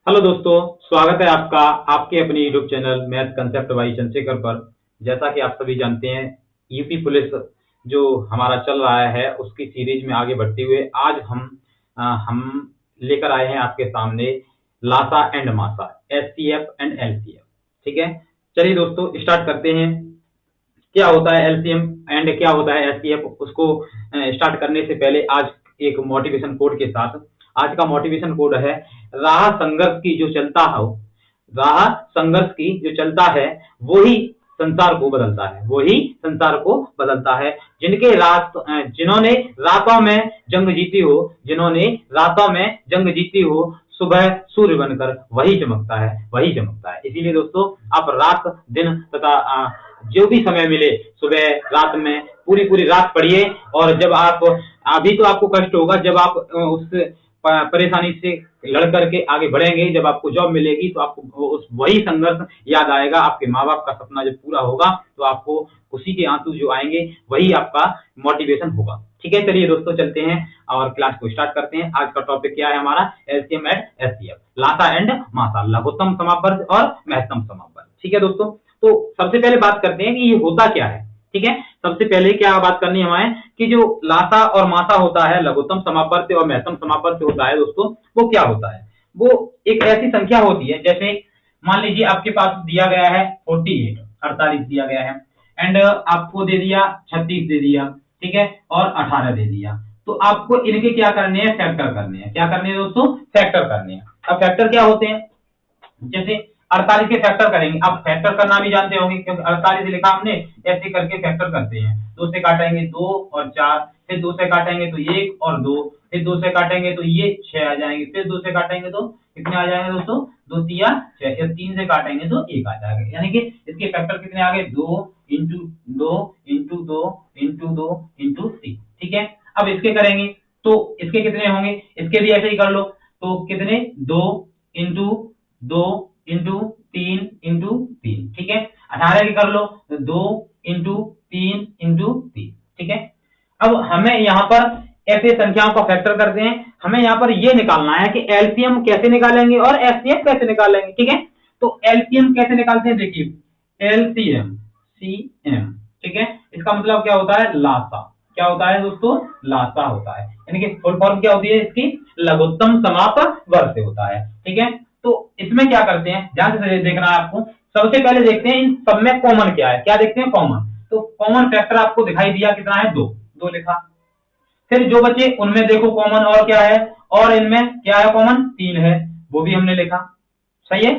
Hello दोस्तों, स्वागत है आपका आपके अपने YouTube channel math concept by Chandrashekhar पर। जैसा कि आप सभी जानते हैं, यूपी पुलिस जो हमारा चल रहा है उसकी सीरीज में आगे बढ़ते हुए आज हम लेकर आए हैं आपके सामने लासा एंड मासा, एचसीएफ एंड एलसीएफ। ठीक है, चलिए दोस्तों स्टार्ट करते हैं। क्या होता है एलसीएम एंड क्या होता है एचसीएफ, उसको स्टार्ट करने से पहले आज एक मोटिवेशन कोड के साथ। आज का मोटिवेशन कोड है, राह संघर्ष की जो चलता हो, राह संघर्ष की जो चलता है वही संसार को बदलता है, वही संसार को बदलता है। जिन्होंने रातों में जंग जीती हो, जिन्होंने रातों में जंग जीती हो, सुबह सूर्य बनकर वही चमकता है, वही चमकता है। इसीलिए दोस्तों आप रात दिन तथा जो भी समय मिले, सुबह रात में पूरी पूरी रात पढ़िए। और जब आप अभी तो आपको कष्ट होगा, जब आप उस परेशानी से लड़ करके आगे बढ़ेंगे, जब आपको जॉब मिलेगी तो आपको उस वही संघर्ष याद आएगा। आपके माँ बाप का सपना जब पूरा होगा तो आपको खुशी के आंसू जो आएंगे वही आपका मोटिवेशन होगा। ठीक है, चलिए दोस्तों चलते हैं और क्लास को स्टार्ट करते हैं। आज का टॉपिक क्या है हमारा, एलसीएम एंड एचसीएफ, लासा एंड मासा, लघुत्तम समापवर्ग और महत्तम समापवर्ग। ठीक है दोस्तों, तो सबसे पहले बात करते हैं कि ये होता क्या है। ठीक है, सबसे पहले क्या बात करनी है हमें कि जो लासा और मासा होता है, लघुत्तम समापवर्ग और महत्तम समापवर्ग होता है दोस्तों, वो क्या होता है। वो एक ऐसी संख्या होती है, जैसे मान लीजिए आपके पास दिया गया है 48, 48 दिया गया है, एंड आपको दे दिया 36 दे दिया, ठीक है, और 18 दे दिया। तो आपको इनके क्या करने हैं, फैक्टर करने हैं। क्या करने हैं दोस्तों, फैक्टर करने हैं। अब फैक्टर क्या होते हैं, जैसे 48 के फैक्टर करेंगे। आप फैक्टर करना भी जानते होंगे, क्योंकि 48 लिखा हमने, ऐसे करके फैक्टर करते हैं। 2 से काटेंगे 2 और 4, फिर 2 से काटेंगे तो 1 और 2, फिर 2 से काटेंगे तो ये 6 आ जाएंगे, फिर 2 से काटेंगे तो कितने आ जाएंगे दोस्तों, 2 तिया 6, फिर 3 से काटेंगे तो 1 आ जाएगा। यानी कि इसके फैक्टर कितने आ गए, 2 इंटू 2 इंटू 2 इंटू 2 इंटू 3। ठीक है, अब इसके करेंगे तो इसके कितने होंगे, इसके भी ऐसे ही कर लो। तो कितने, 2 इंटू 2 इंटू 3 इंटू 3। ठीक है, 18 की कर लो, 2 इंटू 3 इंटू 3। ठीक है, अब हमें यहाँ पर ऐसे संख्याओं का फैक्टर करते हैं। हमें यहाँ पर ये निकालना है कि एलसीएम कैसे निकालेंगे और एचसीएफ कैसे निकालेंगे। ठीक है, तो एलसीएम कैसे निकालते हैं, देखिए एलसीएम सीएम। ठीक है, इसका मतलब क्या होता है, लासा। क्या होता है दोस्तों, लासा होता है। यानी कि फुल फॉर्म क्या होती है इसकी, लघुत्तम समापवर्ग से होता है। ठीक है, तो इसमें क्या करते हैं, ध्यान से देखना है आपको। सबसे पहले देखते हैं इन सब में कॉमन क्या है। क्या देखते हैं, कॉमन। तो कॉमन फैक्टर आपको दिखाई दिया कितना है, 2, 2 लिखा। फिर जो बचे उनमें देखो कॉमन और क्या है, और इनमें क्या है कॉमन, 3 है, वो भी हमने लिखा। सही है,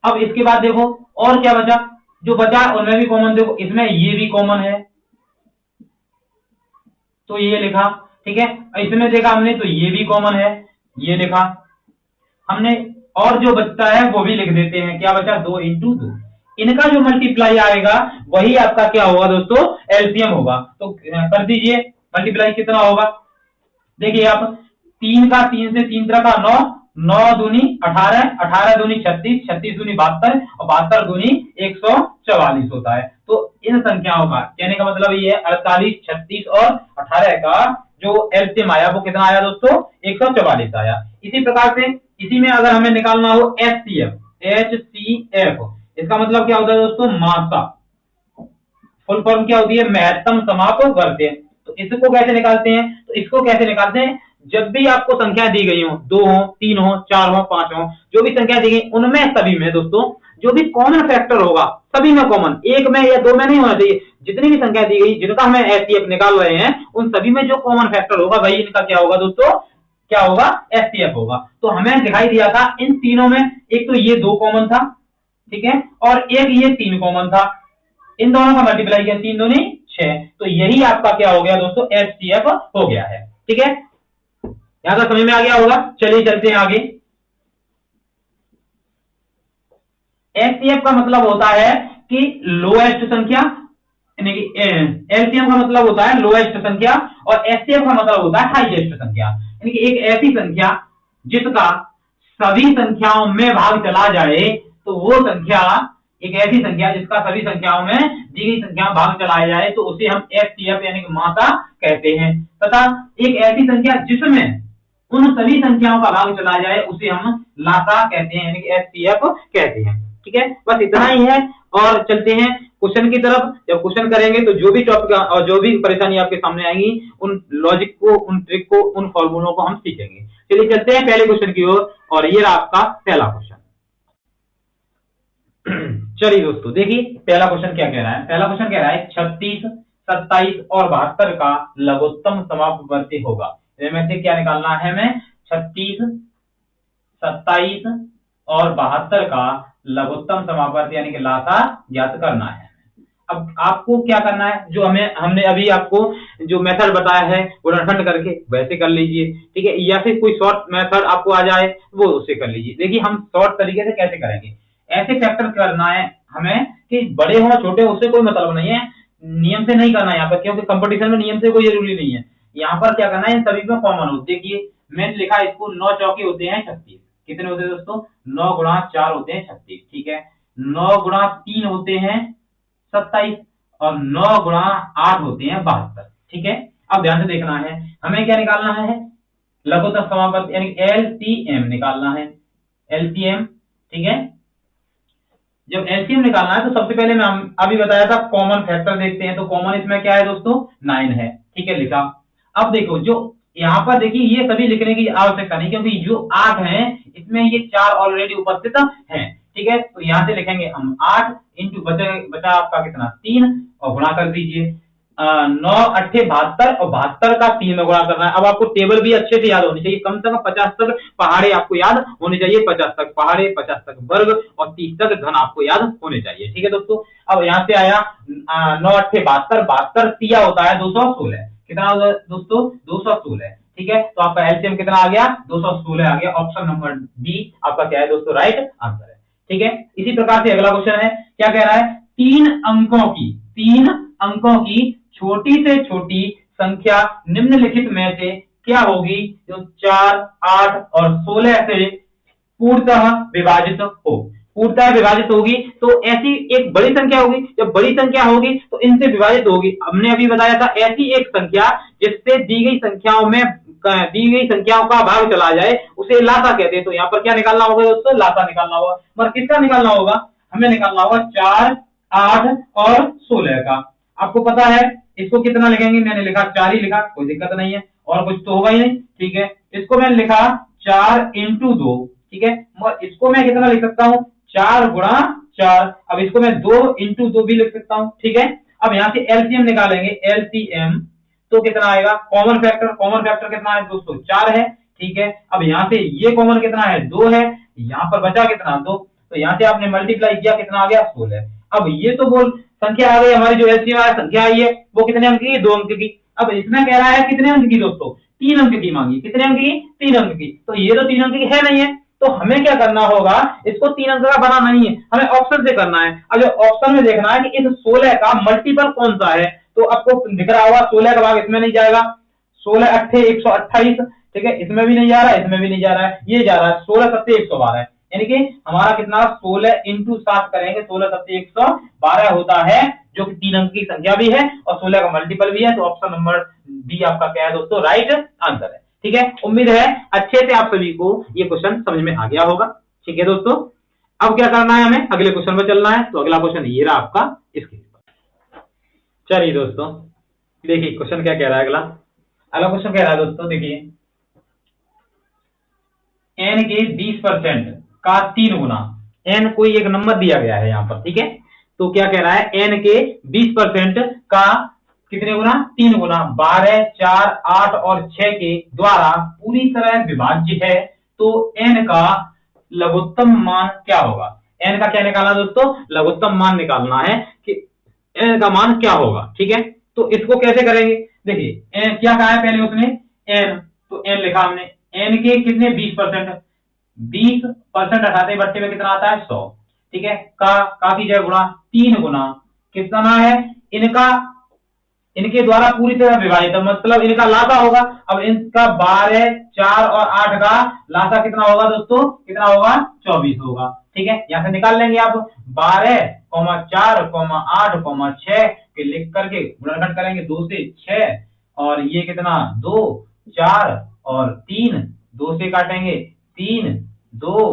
अब इसके बाद देखो और क्या बचा, जो बचा उनमें भी कॉमन देखो, इसमें ये भी कॉमन है तो ये लिखा। ठीक है, इसमें देखा हमने तो ये भी कॉमन है, ये लिखा हमने। और जो बचता है वो भी लिख देते हैं। क्या बचा, 2 इंटू 2। इनका जो मल्टीप्लाई आएगा वही आपका क्या होगा दोस्तों, एलसीएम होगा। तो कर दीजिए मल्टीप्लाई, कितना होगा, देखिए आप, 3 का 3 से 3 तरह का 9, 9 दूनी 18, 18 दूनी 36, 36 दूनी 72 और 72 दूनी 144 होता है। तो इन संख्याओं का कहने का मतलब ये है 48, 36 और 18 का जो एलसीएम आया वो कितना आया दोस्तों, 144 आया। इसी प्रकार से इसी में अगर हमें निकालना हो एचसीएफ, एचसीएफ इसका मतलब क्या होता है दोस्तों, मासा। फुल फॉर्म क्या होती है, महत्तम समापवर्ग। तो इसको कैसे निकालते हैं, तो इसको कैसे निकालते हैं, जब भी आपको संख्या दी गई हो, 2 हो, 3 हो, 4 हो, 5 हो, जो भी संख्या दी गई उनमें सभी में दोस्तों जो भी कॉमन फैक्टर होगा, सभी में कॉमन, एक में या 2 में नहीं होना चाहिए। जितनी भी संख्या दी गई जिनका हमें एचसीएफ निकाल रहे हैं, उन सभी में जो कॉमन फैक्टर होगा वही इनका क्या होगा दोस्तों, क्या होगा, एचसीएफ होगा। तो हमें दिखाई दिया था इन तीनों में, एक तो ये 2 कॉमन था, ठीक है, और एक ये 3 कॉमन था। इन दोनों का मल्टीप्लाई किया, 3 दूनी 6, तो यही आपका क्या हो गया दोस्तों, एचसीएफ हो गया है। ठीक है, यहां तक समझ में आ गया होगा। चलिए चलते हैं आगे। एचसीएफ का मतलब होता है कि लोएस्ट संख्या, यानी कि एलसीएम का मतलब होता है लोएस्ट संख्या और एचसीएफ का मतलब होता है हाईएस्ट संख्या। यानी कि एक ऐसी संख्या जिसका सभी संख्याओं में भाग चला जाए, तो वो संख्या, एक ऐसी संख्या जिसका सभी संख्याओं में दी गई संख्या भाग चलाया जाए तो उसे हम एचसीएफ यानी कि मासा कहते हैं। तथा एक ऐसी संख्या जिसमें उन सभी संख्याओं का भाग चला जाए उसे हम लासा कहते हैं, यानी कि एचसीएफ कहते हैं। ठीक है, बस इतना ही है। और चलते हैं क्वेश्चन की तरफ। जब क्वेश्चन करेंगे तो जो भी टॉपिक और जो भी परेशानी आपके सामने आएंगी, उन लॉजिक को, उन ट्रिक को, उन फॉर्मूलों को हम सीखेंगे। चलिए चलते हैं पहले क्वेश्चन की ओर, और ये रहा आपका पहला क्वेश्चन। चलिए दोस्तों देखिए पहला क्वेश्चन क्या कह रहा है। पहला क्वेश्चन कह रहा है 36, 27 और 72 का लघुत्तम समापवर्ती होगा। इनमें से क्या निकालना है हमें? 36, 27 और 72 का लघुत्तम समापवर्ती यानी कि लासा ज्ञात करना है। अब आपको क्या करना है, जो हमने अभी आपको जो मेथड बताया है गुणनखंड करके वैसे कर लीजिए। ठीक है, या फिर कोई शॉर्ट मेथड आपको आ जाए वो उससे कर लीजिए। देखिए हम शॉर्ट तरीके से कैसे करेंगे। ऐसे फैक्टर करना है हमें कि बड़े हो छोटे हो उससे कोई मतलब नहीं है, नियम से नहीं करना है यहाँ पर, क्योंकि कंपटीशन में नियम से कोई जरूरी नहीं है। यहाँ पर क्या करना है, इन सभी में कॉमन हो। देखिए मैंने लिखा इसको 9 चौके होते हैं 36। कितने होते हैं दोस्तों? 9 गुणा 4 होते हैं 36। ठीक है, 9 गुणा 3 होते हैं 27 और 9 गुणा 8 होते हैं 72। ठीक है, अब ध्यान से देखना है हमें क्या निकालना है, लघुत्तम समापवर्ती यानी एलसीएम निकालना है। एलसीएम, ठीक है, जब एलसीएम निकालना है तो सबसे पहले मैं अभी बताया था कॉमन फैक्टर देखते हैं। तो कॉमन इसमें क्या है दोस्तों? 9 है। ठीक है, लिखा। अब देखो जो यहाँ पर देखिए ये सभी लिखने की आवश्यकता नहीं, क्योंकि जो 8 है इसमें ये 4 ऑलरेडी उपस्थित हैं। ठीक है, तो यहाँ से लिखेंगे हम 8 इंटू बचा आपका कितना? 3 और गुणा कर दीजिए। 9 8 72 और 72 का 3 में गुणा करना है। अब आपको टेबल भी अच्छे से याद होनी चाहिए, कम से कम 50 तक पहाड़े आपको याद होने चाहिए। 50 तक पहाड़े, 50 तक वर्ग और 30 तक घन आपको याद होने चाहिए। ठीक है दोस्तों, अब यहाँ से आया 9 8 72, 72 तिया होता है 216। कितना होगा दोस्तों? 216। ठीक है, तो आपका एलसीएम कितना आ गया? 216 आ गया। ऑप्शन नंबर डी आपका क्या है दोस्तों? राइट आंसर है। ठीक है, इसी प्रकार से अगला क्वेश्चन है, क्या कह रहा है? 3 अंकों की छोटी से छोटी संख्या निम्नलिखित में से क्या होगी जो 4, 8 और 16 से पूर्णतः विभाजित हो? पूर्णतः विभाजित होगी तो ऐसी एक बड़ी संख्या होगी। जब बड़ी संख्या होगी तो इनसे विभाजित होगी। हमने अभी बताया था ऐसी एक संख्या जिससे दी गई संख्याओं का भाग चला जाए उसे लासा कहते हैं। तो यहाँ पर क्या निकालना होगा दोस्तों? लासा निकालना होगा। मगर किसका निकालना होगा? हमें निकालना होगा 4, 8 और 16 का। आपको पता है इसको कितना लिखेंगे? मैंने लिखा 4 ही लिखा, कोई दिक्कत नहीं है, और कुछ तो होगा ही नहीं। ठीक है, इसको मैंने लिखा 4 इंटू 2। ठीक है, मगर इसको मैं कितना लिख सकता हूँ? 4 गुणा 4। अब इसको मैं 2 इंटू 2 भी लिख सकता हूँ। ठीक है, अब यहाँ से एलसीएम निकालेंगे। एलसीएम तो कितना आएगा? कॉमन फैक्टर कितना है दोस्तों? 4 है। ठीक है, अब यहाँ से ये कॉमन कितना है? 2 है। यहाँ पर बचा कितना? 2। तो यहाँ से आपने मल्टीप्लाई किया, कितना आ गया? 16। अब ये तो बोल संख्या आ गई हमारी, जो एलसीएम संख्या आई है वो कितने अंक की? 2 अंक की। अब इसमें कह रहा है कितने अंक की दोस्तों? 3 अंक की मांगी। कितने अंक की? 3 अंक की। तो ये तो 3 अंक की है नहीं है, तो हमें क्या करना होगा? इसको 3 अंक का बनाना नहीं है, हमें ऑप्शन से करना है। अब जो ऑप्शन में देखना है कि इस 16 का मल्टीपल कौन सा है। तो आपको दिख रहा होगा 16 का भाग इसमें नहीं जाएगा। 16 8 128। ठीक है, इसमें भी नहीं जा रहा है, इसमें भी नहीं जा रहा है, ये जा रहा है 16 7 112 है। यानी कि हमारा कितना? 16 इंटू 7 करेंगे, 16 7 112 होता है, जो कि 3 अंक की संख्या भी है और 16 का मल्टीपल भी है। तो ऑप्शन नंबर डी आपका क्या है दोस्तों? राइट आंसर है। ठीक है, उम्मीद है अच्छे से आप सभी को ये क्वेश्चन समझ में आ गया होगा। ठीक है दोस्तों, अब क्या करना है? हमें अगले क्वेश्चन पर चलना है। तो अगला क्वेश्चन ये रहा आपका इसके ऊपर। चलिए दोस्तों देखिए क्वेश्चन क्या कह रहा है। अगला क्वेश्चन कह रहा है दोस्तों, देखिए n के 20% का 3 गुना। n कोई एक नंबर दिया गया है यहाँ पर। ठीक है, तो क्या कह रहा है? n के 20% का कितने गुना? 3 गुना 12, 4, 8 और 6 के द्वारा पूरी तरह विभाज्य है। तो n का लघुत्तम मान क्या होगा? n का क्या निकालना दोस्तों? लघुत्तम मान निकालना है कि n का मान क्या होगा। ठीक है, तो इसको कैसे करेंगे? देखिए क्या कहा है पहले उसने? n, तो n लिखा हमने। n के कितने? 20%। 20% हटाते बट्टे में कितना आता है? 100। ठीक है, का की जगह गुणा 3 गुना कितना है? इनके द्वारा पूरी तरह विभाजित, मतलब इनका लासा होगा। अब इनका 12, 4 और 8 का लासा कितना होगा दोस्तों? कितना होगा? 24 होगा। ठीक है, यहां से निकाल लेंगे आप 12, 4, 8, 6 के लिख करके गुणनखंड करेंगे 2 से 6, और ये कितना? 2, 4 और 3, 2 से काटेंगे 3, 2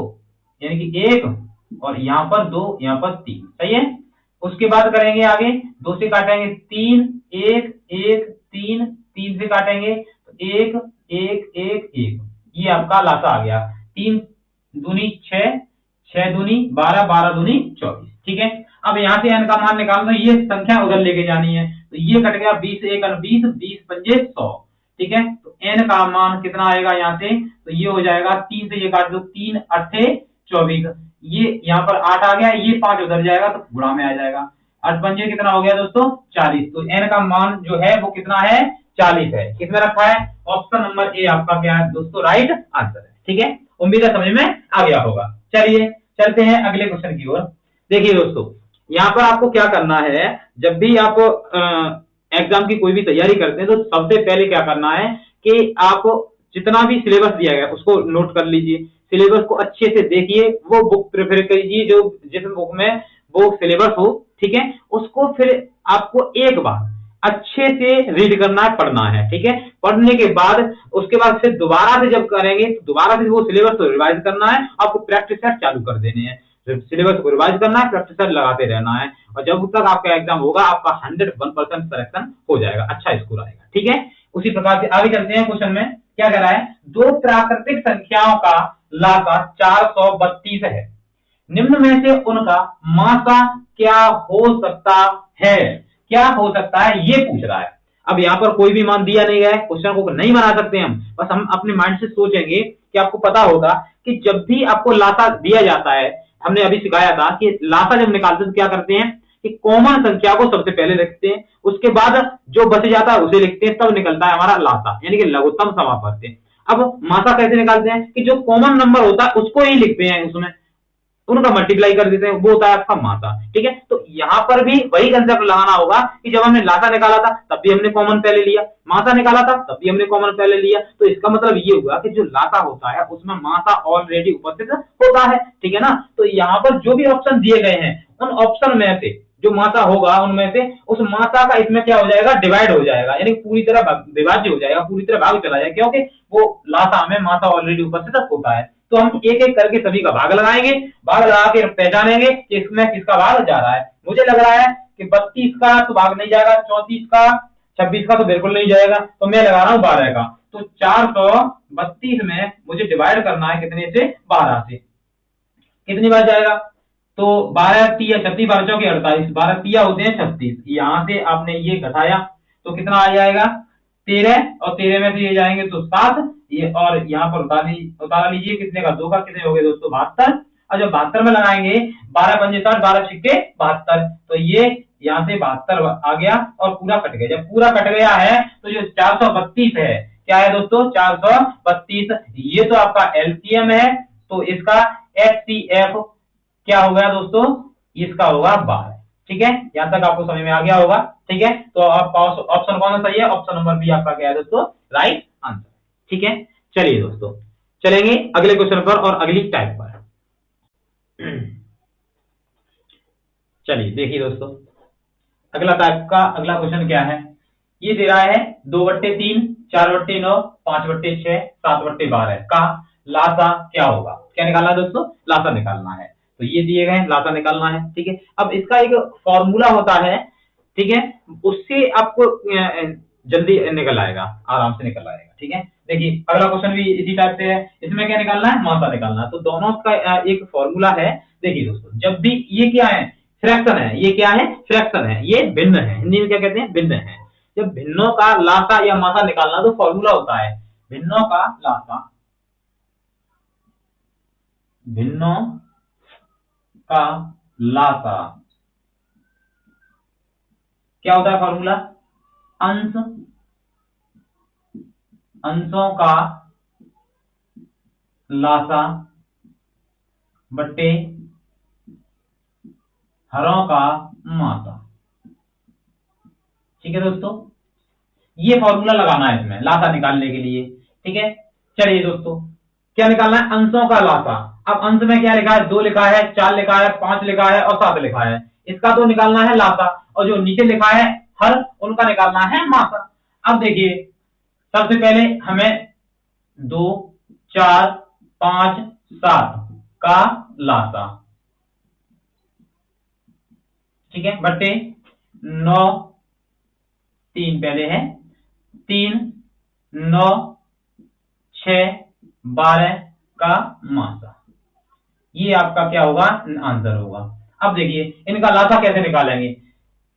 यानी कि 1 और यहाँ पर 2, यहाँ पर 3, सही है। उसके बाद करेंगे आगे, 2 से काटेंगे 3, 1 1 3, 3 से काटेंगे तो 1 1 1 1, ये आपका लासा आ गया। 3 दूनी 6, 6 दूनी 12, 12 दूनी 24, ठीक है। अब यहाँ से n का मान निकालना, ये संख्या उधर लेके जानी है, तो ये कट गया 20 1 20, 20 पंजे 100, ठीक है। तो n का मान कितना आएगा यहाँ से, तो ये हो जाएगा 3 से ये काट दो, 3 8 24, ये यहाँ पर 8 आ गया, ये 5 उधर जाएगा तो गुणा में आ जाएगा। 8 पंजे कितना हो गया दोस्तों 40, तो n का मान जो है वो कितना है 40 है। किसमें रखा है, ऑप्शन नंबर ए आपका क्या है दोस्तों, राइट आंसर है, ठीक है। उम्मीद है समझ में आ गया होगा। चलिए चलते हैं अगले क्वेश्चन की ओर। देखिए दोस्तों, यहाँ पर आपको क्या करना है, जब भी आप एग्जाम की कोई भी तैयारी करते हैं तो सबसे पहले क्या करना है कि आप जितना भी सिलेबस दिया गया उसको नोट कर लीजिए, सिलेबस को अच्छे से देखिए, वो बुक प्रेफर कीजिए जो जिस बुक में वो सिलेबस हो, ठीक है। उसको फिर आपको एक बार अच्छे से रीड करना है, पढ़ना है, ठीक है। पढ़ने के बाद उसके बाद फिर दोबारा से जब करेंगे तो दोबारा से वो सिलेबस को रिवाइज करना है, आपको प्रैक्टिस सेट चालू कर देने हैं, सिलेबस को रिवाइज करना है, प्रैक्टिस सेट लगाते रहना है, और जब तक आपका एग्जाम होगा आपका 101% सिलेक्शन हो जाएगा, अच्छा स्कोर आएगा, ठीक है। उसी प्रकार से आगे चलते हैं। क्वेश्चन में क्या कह रहा है, दो प्राकृतिक संख्याओं का लासा 432 है, निम्न में से उनका मासा क्या हो सकता है, क्या हो सकता है ये पूछ रहा है। अब यहाँ पर कोई भी मान दिया नहीं गया है, क्वेश्चन को नहीं बना सकते हम, बस हम अपने माइंड से सोचेंगे कि आपको पता होगा कि जब भी आपको लासा दिया जाता है, हमने अभी सिखाया था कि लासा जब निकालते हैं तो क्या करते हैं कि कॉमन संख्या को सबसे पहले लिखते हैं, उसके बाद जो बच जाता है उसे लिखते हैं, तब निकलता है हमारा लासा, यानी कि लघुत्तम समापत्ति। अब मासा कैसे निकालते हैं कि जो कॉमन नंबर होता है उसको ही लिखते हैं, उसमें उनका मल्टीप्लाई कर देते हैं, वो होता है आपका मासा, ठीक है। तो यहाँ पर भी वही कंसेप्ट लगाना होगा कि जब हमने लासा निकाला था तब भी हमने कॉमन पहले लिया, मासा निकाला था तब भी हमने कॉमन पहले लिया, तो इसका मतलब ये हुआ कि जो लासा होता है उसमें मासा ऑलरेडी उपस्थित होता है, ठीक है ना। तो यहाँ पर जो भी ऑप्शन दिए गए हैं उन ऑप्शन में से जो मासा होगा उनमें से उस मासा का इसमें क्या हो जाएगा, डिवाइड हो जाएगा, यानी पूरी तरह विभाज्य हो जाएगा, पूरी तरह भाग चला जाएगा, क्योंकि वो लासा में मासा ऑलरेडी उपस्थित होता है। तो हम एक एक करके सभी का भाग लगाएंगे, भाग लगा के पहचानेंगे कि इसमें किसका भाग जा रहा है। मुझे लग रहा है कि 32 का तो भाग नहीं जाएगा, 34 का, 26 का तो बिल्कुल नहीं जाएगा, तो मैं लगा रहा हूं 12 का। तो 432 में मुझे डिवाइड करना है कितने से, 12 से। कितनी बार जाएगा, तो 12 तिया 36, 12 चौके 48, 12 तिया होते हैं 36, यहां से आपने ये घटाया तो कितना आ जाएगा 13, और 13 में से ये जाएंगे तो 7, ये और यहाँ पर उतार लीजिए, कितने का 2 का, कितने हो गए दोस्तों 72, और जब 72 में लगाएंगे 12 पंजे 60, 12 छिक्के 72, तो ये यहाँ से 72 आ गया और पूरा कट गया। जब पूरा कट गया है तो जो 432 है, क्या है दोस्तों 432, ये तो आपका एलसीएम है, तो इसका एचसीएफ क्या हो गया दोस्तों, इसका होगा 12, ठीक है। यहां तक आपको समझ में आ गया होगा, ठीक है। तो आपका ऑप्शन कौन सा सही है, ऑप्शन नंबर बी आपका क्या है दोस्तों, राइट आंसर, ठीक है। चलिए दोस्तों चलेंगे अगले क्वेश्चन पर और अगली टाइप पर। चलिए देखिए दोस्तों, अगला टाइप का अगला क्वेश्चन क्या है, ये दे रहा है 2/3, 4/9, 5/6, 7/12 का लासा क्या होगा। क्या निकालना है दोस्तों, लासा निकालना है। तो ये दिए गए लासा निकालना है, ठीक है। अब इसका एक फॉर्मूला होता है, ठीक है, उससे आपको जल्दी निकल आएगा, आराम से निकल आएगा, ठीक है। देखिए अगला क्वेश्चन भी इसी टाइप से है, इसमें क्या निकालना है, मासा निकालना है। तो दोनों का एक फॉर्मूला है। देखिए दोस्तों, जब भी ये क्या है, फ्रैक्शन है, ये क्या है, फ्रैक्शन है, ये भिन्न है, हिंदी में क्या कहते हैं, भिन्न है। जब भिन्नों का लासा या मासा निकालना तो फॉर्मूला होता है भिन्नों का लासा, भिन्नों का लासा क्या होता है फॉर्मूला, अंश अंशों का लासा बट्टे हरों का मासा, ठीक है दोस्तों। ये फॉर्मूला लगाना है इसमें लासा निकालने के लिए, ठीक है। चलिए दोस्तों, क्या निकालना है, अंशों का लासा। अब अंश में क्या लिखा है, 2 लिखा है, 4 लिखा है, 5 लिखा है और 7 लिखा है, इसका तो निकालना है लासा, और जो नीचे लिखा है हर, उनका निकालना है मासा। अब देखिए सबसे पहले हमें 2, 4 5 7 का लासा, ठीक है, बट्टे 9 3 पहले है 3 9 6 12 का मासा। ये आपका क्या होगा, आंसर होगा। अब देखिए इनका लासा कैसे निकालेंगे,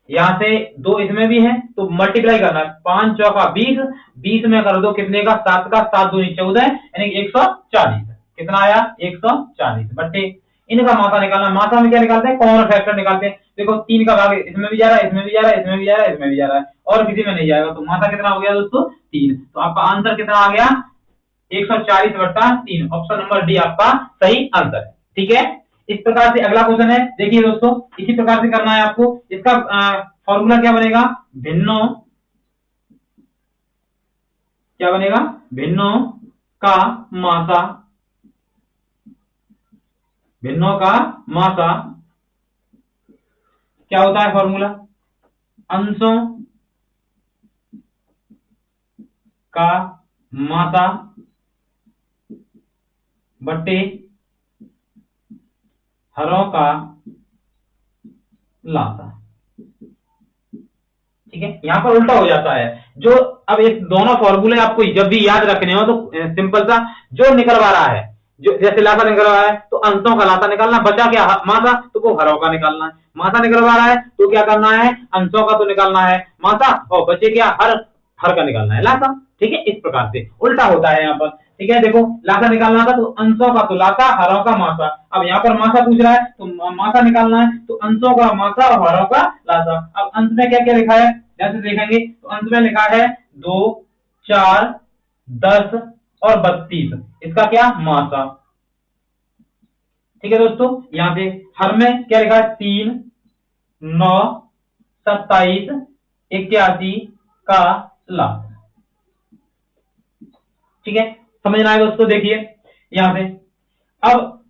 यहां से 2 इसमें भी है तो मल्टीप्लाई करना है, 5 चौका 20, 20 में कर दो कितने का, 7 का, 7 दूनी 14 यानी 140। कितना आया, 140 बट्टे इनका मासा निकालना। मासा में क्या निकालते हैं, कॉमन फैक्टर निकालते हैं। देखो 3 का भाग इसमें भी जा रहा है, इसमें भी जा रहा है, इसमें भी जा रहा है, इसमें भी जा रहा है, और किसी में नहीं जाएगा, तो मासा कितना हो गया दोस्तों, 3। तो आपका आंसर कितना आ गया, 140 बट्टा 3। ऑप्शन नंबर डी आपका सही आंसर है। ठीक है, इस प्रकार से अगला क्वेश्चन है, देखिए दोस्तों इसी प्रकार से करना है आपको। इसका फॉर्मूला क्या बनेगा, भिन्नों, क्या बनेगा, भिन्नों का मासा, भिन्नों का मासा क्या होता है फॉर्मूला, अंशों का मासा बट्टे हरों का लासा। ठीक है, यहां पर उल्टा हो जाता है जो, अब ये दोनों फॉर्मूले आपको जब भी याद रखने हो तो सिंपल सा, जो निकलवा रहा है, जो जैसे लासा निकलवा रहा है तो अंशों का लासा निकालना, बचा क्या मासा, तो वो हरों का निकालना है। मासा निकलवा रहा है तो क्या करना है, अंशों का तो निकालना है मासा, और बचे क्या, हर का निकालना है लासा। ठीक है, इस प्रकार से उल्टा होता है यहाँ पर। ठीक है, देखो लासा निकालना था तो अंशों का तो लासा, हरों का मासा। अब यहाँ पर मासा पूछ रहा है तो मासा निकालना है, तो अंशों का मासा और हरों का लासा। अब अंश में क्या क्या लिखा है, जैसे देखेंगे तो अंश में लिखा है 2 4 10 और 32, इसका क्या मासा। ठीक है दोस्तों, यहाँ से हर में क्या लिखा है, 3 9 27 81 का लासा। ठीक है, समझना है दोस्तों। देखिए यहां से अब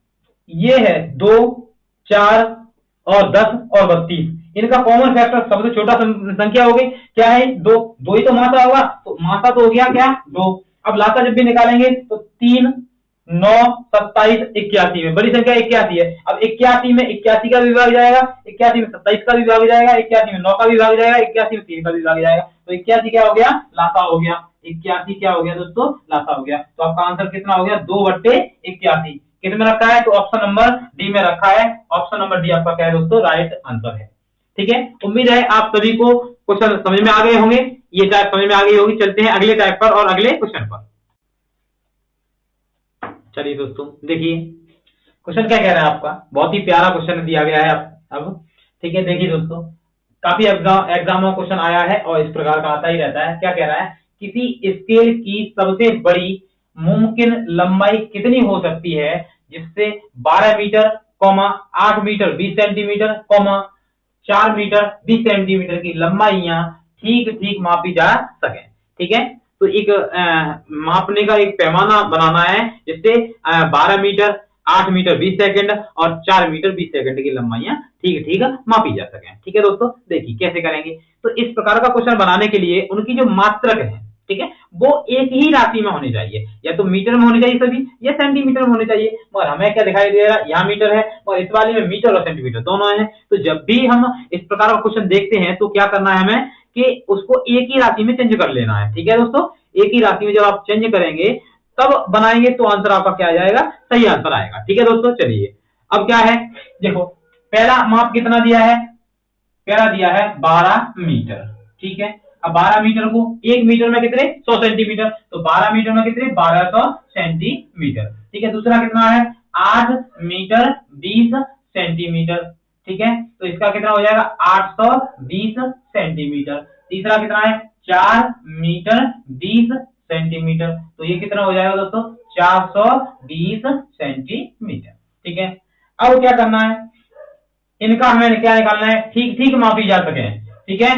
ये है 2 4 और 10 और 32, इनका कॉमन फैक्टर सबसे छोटा संख्या हो गई, क्या है, 2 2 ही तो मासा होगा, तो मासा तो हो गया क्या, 2। अब लासा जब भी निकालेंगे तो 3 9 27 81 में बड़ी संख्या 81 है। अब 81 में 81 का भी विभाग जाएगा, 81 में 27 का भी विभाग जाएगा, 81 में 9 का भी विभाग जाएगा, 81 में 3 का भी विभाग जाएगा, तो 81 क्या हो गया, लासा हो गया। 81 क्या हो गया दोस्तों, लासा हो गया। तो आपका आंसर कितना हो गया, 2/81। किस में रखा है, तो ऑप्शन नंबर डी में रखा है। ऑप्शन नंबर डी आपका क्या है दोस्तों, राइट आंसर है। ठीक है, उम्मीद है आप सभी को क्वेश्चन समझ में आ गए होंगे, ये टाइप समझ में आ गई होगी। चलते हैं अगले टाइप पर और अगले क्वेश्चन पर। चलिए दोस्तों देखिए क्वेश्चन क्या कह रहा है आपका, बहुत ही प्यारा क्वेश्चन दिया गया है अब। ठीक है, देखिए दोस्तों काफी एग्जाम में क्वेश्चन आया है और इस प्रकार का आता ही रहता है। क्या कह रहा है, किसी स्केल की सबसे बड़ी मुमकिन लंबाई कितनी हो सकती है जिससे 12 metre 8 metre 20 centimetre 4 metre 20 centimetre की लंबाइयां ठीक ठीक मापी जा सके। ठीक है, तो एक मापने का एक पैमाना बनाना है जिससे 12 मीटर 8 मीटर 20 सेकंड और 4 मीटर 20 सेकंड की लंबाइयां ठीक ठीक मापी जा सके। ठीक है दोस्तों, देखिए कैसे करेंगे। तो इस प्रकार का क्वेश्चन बनाने के लिए उनकी जो मात्रक है, ठीक है, वो एक ही राशि में होनी चाहिए, या तो मीटर में होनी चाहिए सभी, या सेंटीमीटर में होनी चाहिए। मगर हमें क्या दिखाई दे रहा है, यहाँ मीटर है और इस वाले में मीटर और सेंटीमीटर दोनों है। तो जब भी हम इस प्रकार का क्वेश्चन देखते हैं तो क्या करना है हमें कि उसको एक ही राशि में चेंज कर लेना है। ठीक है दोस्तों, एक ही राशि में जब आप चेंज करेंगे तब बनाएंगे तो आंसर आपका क्या आ जाएगा, सही आंसर आएगा। ठीक है दोस्तों, चलिए अब क्या है, देखो पहला माप कितना दिया है, पहला दिया है 12 मीटर। ठीक है, अब 12 मीटर को 1 मीटर में कितने, 100 सेंटीमीटर, तो 12 मीटर में कितने, 1200 सेंटीमीटर। ठीक है, दूसरा कितना है, 8 मीटर 20 सेंटीमीटर। ठीक है, तो इसका कितना हो जाएगा, 820 सेंटीमीटर। तीसरा कितना है, 4 मीटर 20 सेंटीमीटर, तो ये कितना हो जाएगा दोस्तों, 420 सेंटीमीटर। ठीक है, अब क्या करना है, इनका हमें क्या निकालना है, ठीक ठीक मापी जा सके। ठीक है,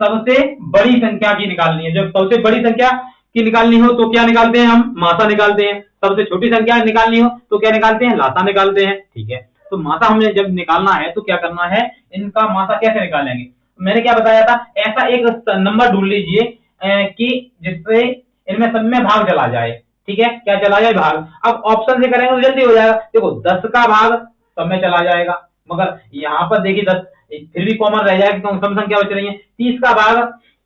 सबसे बड़ी संख्या की निकालनी है। जब सबसे बड़ी संख्या की निकालनी हो तो क्या निकालते हैं, हम मासा निकालते हैं। सबसे छोटी संख्या निकालनी हो तो क्या निकालते हैं, लासा निकालते हैं। ठीक है, तो मासा हमें जब निकालना है तो क्या करना है, इनका मासा कैसे निकालेंगे, मैंने क्या बताया था, ऐसा एक नंबर ढूंढ लीजिए कि जिससे इनमें सब में भाग चला जाए। ठीक है, क्या चला जाए भाग। अब ऑप्शन से करेंगे तो जल्दी हो जाएगा। देखो 10 का भाग सब में चला जाएगा, मगर यहाँ पर देखिए 10 फिर भी कॉमन रह जाएगा क्योंकि सम संख्या बच रही है। 30 का भाग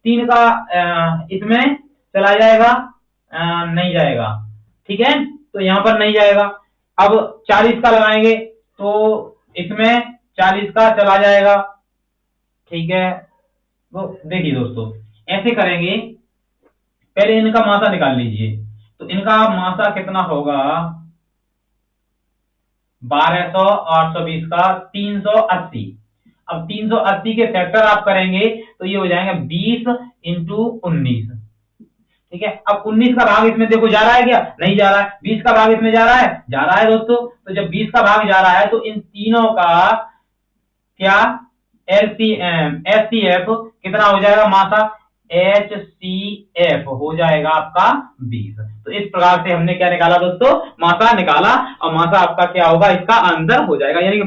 3 का इसमें चला जाएगा, नहीं जाएगा, ठीक है, तो यहाँ पर नहीं जाएगा। अब 40 का लगाएंगे तो इसमें 40 का चला जाएगा, ठीक है। तो देखिए दोस्तों ऐसे करेंगे, पहले इनका मासा निकाल लीजिए। तो इनका मासा कितना होगा, 1200, 820 का 380। अब 380 के फैक्टर आप करेंगे तो ये हो जाएंगे 20 इंटू 19, ठीक है। अब 19 का भाग इसमें देखो जा रहा है क्या, नहीं जा रहा है। 20 का भाग इसमें जा रहा है दोस्तों। तो जब 20 का भाग जा रहा है तो इन तीनों का क्या एचसीएफ कितना हो जाएगा, मासा HCF हो जाएगा आपका 20। तो इस प्रकार से हमने क्या निकाला दोस्तों, मासा निकाला, और मासा आपका क्या होगा, इसका आंसर हो जाएगा। यानी कि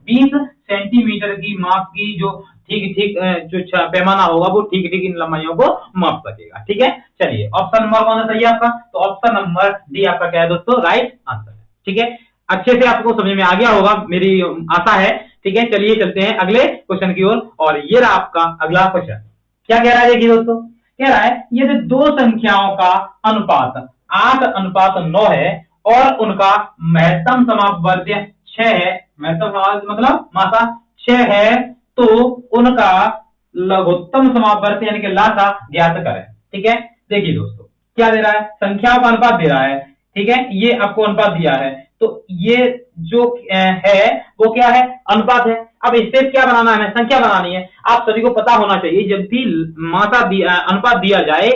20 सेंटीमीटर की माप की जो ठीक ठीक जो पैमाना होगा वो ठीक ठीक इन लंबाइयों को माप सकेगा, ठीक है। चलिए ऑप्शन नंबर कौन सा सही है आपका, तो ऑप्शन नंबर डी आपका क्या है दोस्तों, राइट आंसर है, ठीक है। अच्छे से आपको समझ में आ गया होगा मेरी आशा है, ठीक है। चलिए चलते हैं अगले क्वेश्चन की ओर, और ये रहा आपका अगला क्वेश्चन। क्या कह रहा है देखिए दोस्तों, कह रहा है यदि दो संख्याओं का अनुपात 8:9 है और उनका महत्तम समापवर्त्य 6 है, महत्तम समापवर्त्य मतलब मासा 6 है, तो उनका लघुत्तम समापवर्त्य यानी कि लासा ज्ञात करें, ठीक है। देखिए दोस्तों क्या दे रहा है, संख्याओं का अनुपात दे रहा है, ठीक है। ये आपको अनुपात दिया है, तो ये जो है वो क्या है, अनुपात है। अब स्टेप क्या बनाना है, संख्या बनानी है। आप सभी को पता होना चाहिए जब भी मासा अनुपात दिया जाए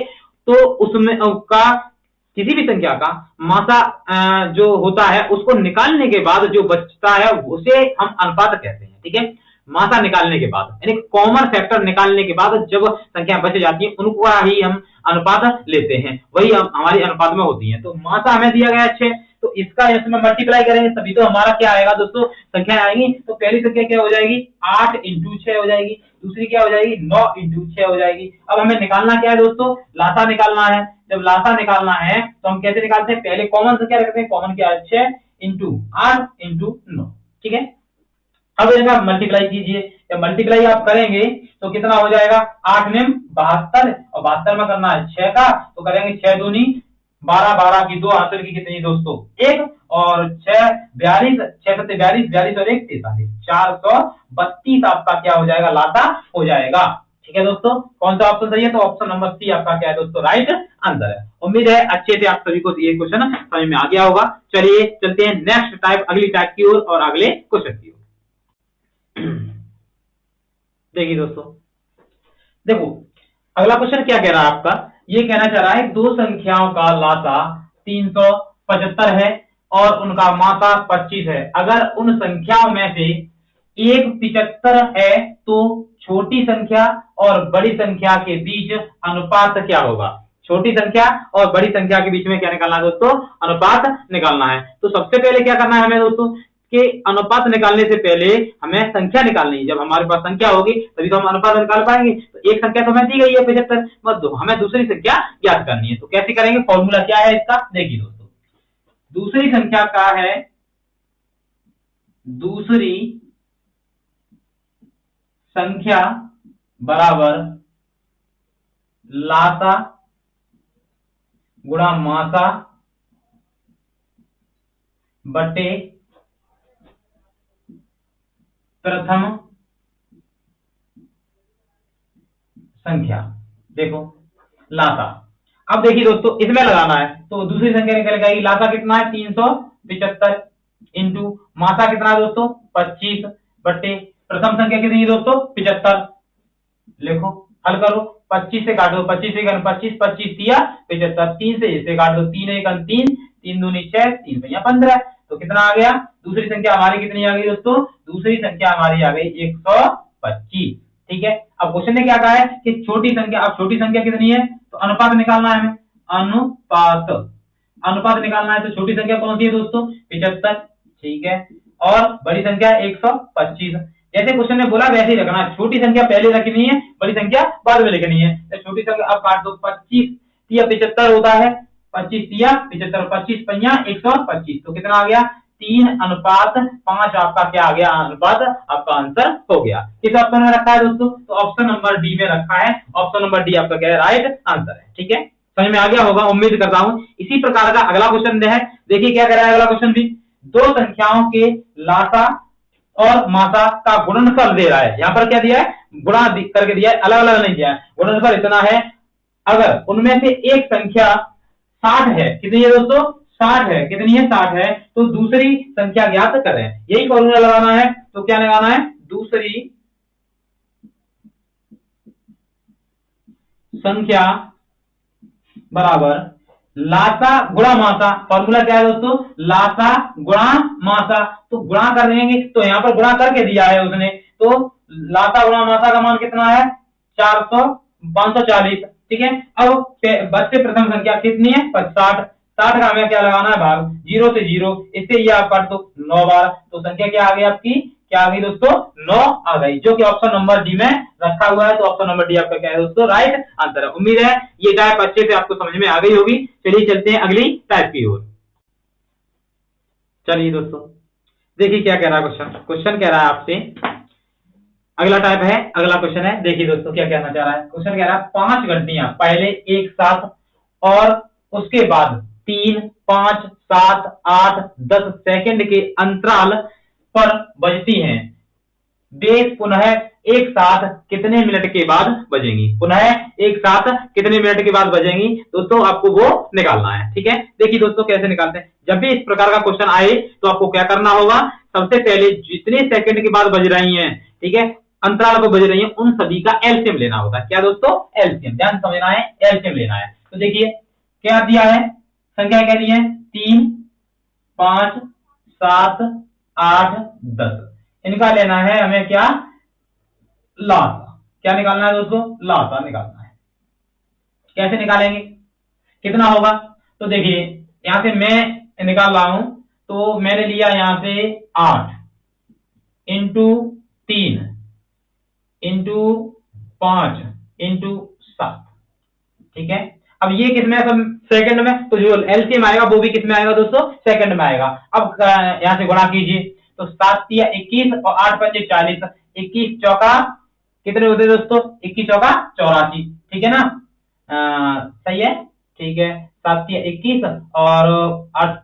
तो उसमें का किसी भी संख्या का मासा जो होता है उसको निकालने के बाद जो बचता है उसे हम अनुपात कहते हैं, ठीक है। मासा निकालने के बाद यानी कॉमन फैक्टर निकालने के बाद जब संख्या बच जाती है उनको ही हम अनुपात लेते हैं, वही हमारी अनुपात में होती है। तो मासा हमें दिया गया 6, तो इसका इसमें मल्टीप्लाई करेंगे तभी तो हमारा क्या आएगा दोस्तों, संख्या आएगी। तो पहली संख्या क्या हो जाएगी, 8 इंटू 6 हो जाएगी, दूसरी क्या हो जाएगी, 9 इंटू 6 हो जाएगी। अब हमें निकालना क्या है दोस्तों, लासा निकालना है। जब लासा निकालना है तो हम कैसे निकालते हैं, पहले कॉमन संख्या रखते हैं, कॉमन क्या है 6 इंटू 8 इंटू 9, ठीक है। अब इनका मल्टीप्लाई कीजिए, जब मल्टीप्लाई आप करेंगे तो कितना हो जाएगा, 8 में 72, और 72 में करना है 6 का, तो करेंगे 6 दूनी 12, 12 की 2 हासिल की कितनी दोस्तों 1, और 6 42, 6 सत्ते 42, 42 और 1 43, 432 आपका क्या हो जाएगा, लाता हो जाएगा, ठीक है दोस्तों। कौन सा ऑप्शन सही है, तो ऑप्शन नंबर सी आपका क्या है दोस्तों, राइट आंसर है। उम्मीद है अच्छे से आप सभी को ये क्वेश्चन समझ में आ गया होगा। चलिए चलते हैं नेक्स्ट टाइप, अगली टाइप की ओर और अगले क्वेश्चन की ओर। देखिए दोस्तों, देखो अगला क्वेश्चन क्या कह रहा है आपका, ये कहना चाह रहा है दो संख्याओं का लासा 375 है और उनका मासा 25 है। अगर उन संख्याओं में से एक 75 है तो छोटी संख्या और बड़ी संख्या के बीच अनुपात क्या होगा। छोटी संख्या और बड़ी संख्या के बीच में क्या निकालना है दोस्तों, अनुपात निकालना है। तो सबसे पहले क्या करना है हमें दोस्तों, कि अनुपात निकालने से पहले हमें संख्या निकालनी है। जब हमारे पास संख्या होगी तभी तो हम अनुपात निकाल पाएंगे। तो एक संख्या तो हमें दी गई है 75, मतलब हमें दूसरी संख्या ज्ञात करनी है। तो कैसे करेंगे, फॉर्मूला क्या है इसका, देखिए दोस्तों, दूसरी संख्या का है, दूसरी संख्या बराबर लासा गुणा मासा बटे प्रथम संख्या। देखो लासा, अब देखिए दोस्तों इसमें लगाना है तो दूसरी संख्या निकल आएगी, लासा कितना है 375 इंटू मासा कितना है दोस्तों 25 बटे प्रथम संख्या कितनी है दोस्तों 75। लिखो हल करो, 25 से काटो, 25 से 25, 25 दिया 75, 3 से इसे काट दो, 3 1 3, 3 दूनी 6, 3 5 15। तो कितना आ गया, दूसरी संख्या हमारी कितनी आ गई दोस्तों, दूसरी संख्या हमारी आ गई 125, ठीक है। अब क्वेश्चन ने क्या कहा है कि छोटी संख्या, अब छोटी संख्या कितनी है तो अनुपात निकालना है हमें, अनुपात निकालना है। तो छोटी संख्या कौन सी है दोस्तों 75, ठीक है, और बड़ी संख्या 125। जैसे क्वेश्चन ने बोला वैसे ही रखना है, छोटी संख्या पहले रखनी है, बड़ी संख्या बाद में लिखनी है। तो छोटी संख्या अब काट दो, 25 या 75 होता है 25 तिया 75, 25 पंजा 125। तो कितना आ गया 3:5 आपका क्या आ गया अनुपात, आपका आंसर हो गया। किस ऑप्शन में रखा है दोस्तों, तो ऑप्शन नंबर डी में रखा है। ऑप्शन नंबर डी आपका क्या है, राइट आंसर है। ठीक है, समझ में आ गया होगा, उम्मीद करता हूं। इसी प्रकार का अगला क्वेश्चन है, देखिए क्या कह रहा है अगला क्वेश्चन भी। दो संख्याओं के लासा और मासा का गुणनफल दे रहा है। यहाँ पर क्या दिया है, गुणा करके दिया है, अलग अलग नहीं दिया है। गुणनफल इतना है, अगर उनमें से एक संख्या 60 है, कितनी है दोस्तों 60 है, कितनी है 60 है, तो दूसरी संख्या ज्ञात करें। यही फॉर्मूला लगाना है। तो क्या लगाना है, दूसरी संख्या बराबर लासा गुणा मासा। फॉर्मूला क्या है दोस्तों, लासा गुणा मासा। तो गुणा कर देंगे, तो यहां पर गुणा करके दिया है उसने, तो लासा गुणा मासा का मान कितना है 540। ठीक है, अब बच्चे प्रथम संख्या कितनी है 60। 60 का हमें क्या लगाना है भाग, 0 से 0, इससे ये आप काट दो 9 बार। तो संख्या क्या आ गई आपकी, क्या आ गई दोस्तों 9 आ गई, जो कि ऑप्शन नंबर डी में रखा हुआ है। तो ऑप्शन नंबर डी आपका क्या है दोस्तों, राइट आंसर है। उम्मीद है ये टाइप अच्छे से आपको समझ में आ गई होगी। चलिए चलते हैं अगली टाइप की ओर। चलिए दोस्तों देखिए क्या कह रहा है क्वेश्चन। क्वेश्चन कह रहा है आपसे, अगला टाइप है, अगला क्वेश्चन है। देखिए दोस्तों क्या कहना चाह रहा है। क्वेश्चन कह रहा है 5 घंटियां पहले एक साथ और उसके बाद 3, 5, 7, 8, 10 सेकंड के अंतराल पर बजती हैं। वे पुनः एक साथ कितने मिनट के बाद बजेंगी, पुनः एक साथ कितने मिनट के बाद बजेंगी दोस्तों, आपको वो निकालना है। ठीक है, देखिए दोस्तों कैसे निकालते हैं। जब भी इस प्रकार का क्वेश्चन आए तो आपको क्या करना होगा, सबसे पहले जितने सेकंड के बाद बज रही हैं, ठीक है, अंतराल पर बज रही हैं, उन सभी का एलसीएम लेना होता है। क्या दोस्तों, एलसीएम, ध्यान समझना है, एलसीएम लेना है। तो देखिए क्या दिया है, संख्या क्या दी है 3, 5, 7, 8, 10, इनका लेना है हमें क्या, लासा। क्या निकालना है दोस्तों, लासा निकालना है। कैसे निकालेंगे, कितना होगा, तो देखिए यहां से मैं निकाल रहा हूं, तो मैंने लिया यहां से 8 इंटू 3 इंटू 5 इंटू 7। ठीक है, अब ये किसमें है, सब सेकंड में, तो जो एलसीएम आएगा वो भी किसमें आएगा दोस्तों, सेकंड में आएगा। अब यहां से गुणा कीजिए, तो 7 तिया 21 और 8 पंजे 40, 21 चौका कितने होते दोस्तों, 21 चौका 84। ठीक है ना, सही है, ठीक है, 7 तिया 21 और 8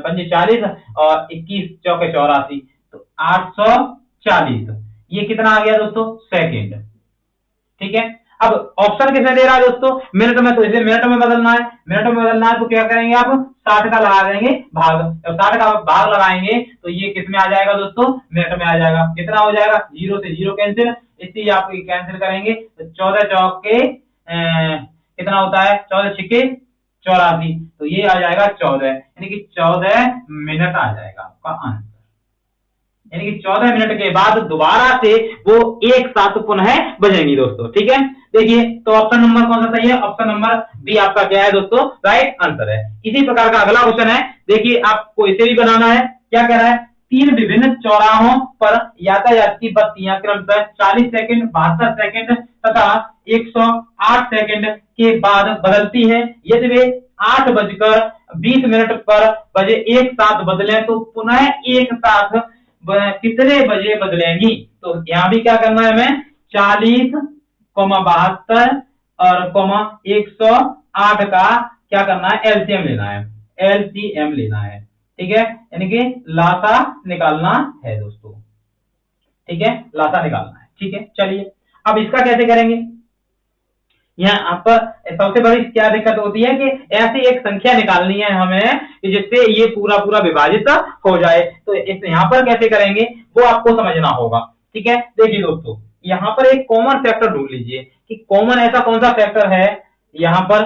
पंजे 40 और 21 चौके 84, तो 840। ये कितना आ गया दोस्तों, सेकंड। ठीक है, अब ऑप्शन किसने दे रहा है दोस्तों, मिनट में, तो इसे मिनट में बदलना है। मिनट में बदलना है तो क्या करेंगे आप, 60 का लगा देंगे भाग। जब 60 का भाग लगाएंगे तो ये किस में आ जाएगा दोस्तों, मिनट में आ जाएगा। कितना हो जाएगा, 0 से 0 कैंसिल, इसलिए आप कैंसिल करेंगे तो 14 चौक के कितना होता है, 14 छिक्के 84, तो ये आ जाएगा 14, यानी कि 14 मिनट आ जाएगा आपका आंसर। यानी कि 14 मिनट के बाद दोबारा से वो एक साथ पुनः बजेंगी दोस्तों। ठीक है, देखिए तो ऑप्शन नंबर कौन सा सही है, ऑप्शन नंबर बी आपका क्या है दोस्तों, राइट आंसर है। इसी प्रकार का अगला क्वेश्चन है, देखिए आपको इसे भी बनाना है। क्या कह रहा है, 3 विभिन्न चौराहों पर यातायात की बत्तियां क्रमशः 40 सेकंड, 72 सेकंड तथा 108 सेकंड के बाद बदलती है। यदि वे 8:20 पर बजे एक साथ बदले तो पुनः एक साथ कितने बजे बदलेंगी। तो यहां भी क्या करना है हमें, 40, 72 और 108 का क्या करना है, एलसीएम लेना है, एलसीएम लेना है। ठीक है, यानी कि लासा निकालना है दोस्तों। ठीक है, लासा निकालना है। ठीक है, चलिए अब इसका कैसे करेंगे। यहाँ पर सबसे बड़ी क्या दिक्कत होती है कि ऐसी एक संख्या निकालनी है हमें जिससे ये पूरा पूरा विभाजित हो जाए। तो इस यहाँ पर कैसे करेंगे वो आपको समझना होगा। ठीक है, देखिए दोस्तों यहाँ पर एक कॉमन फैक्टर ढूंढ लीजिए कि कॉमन ऐसा कौन सा फैक्टर है यहाँ पर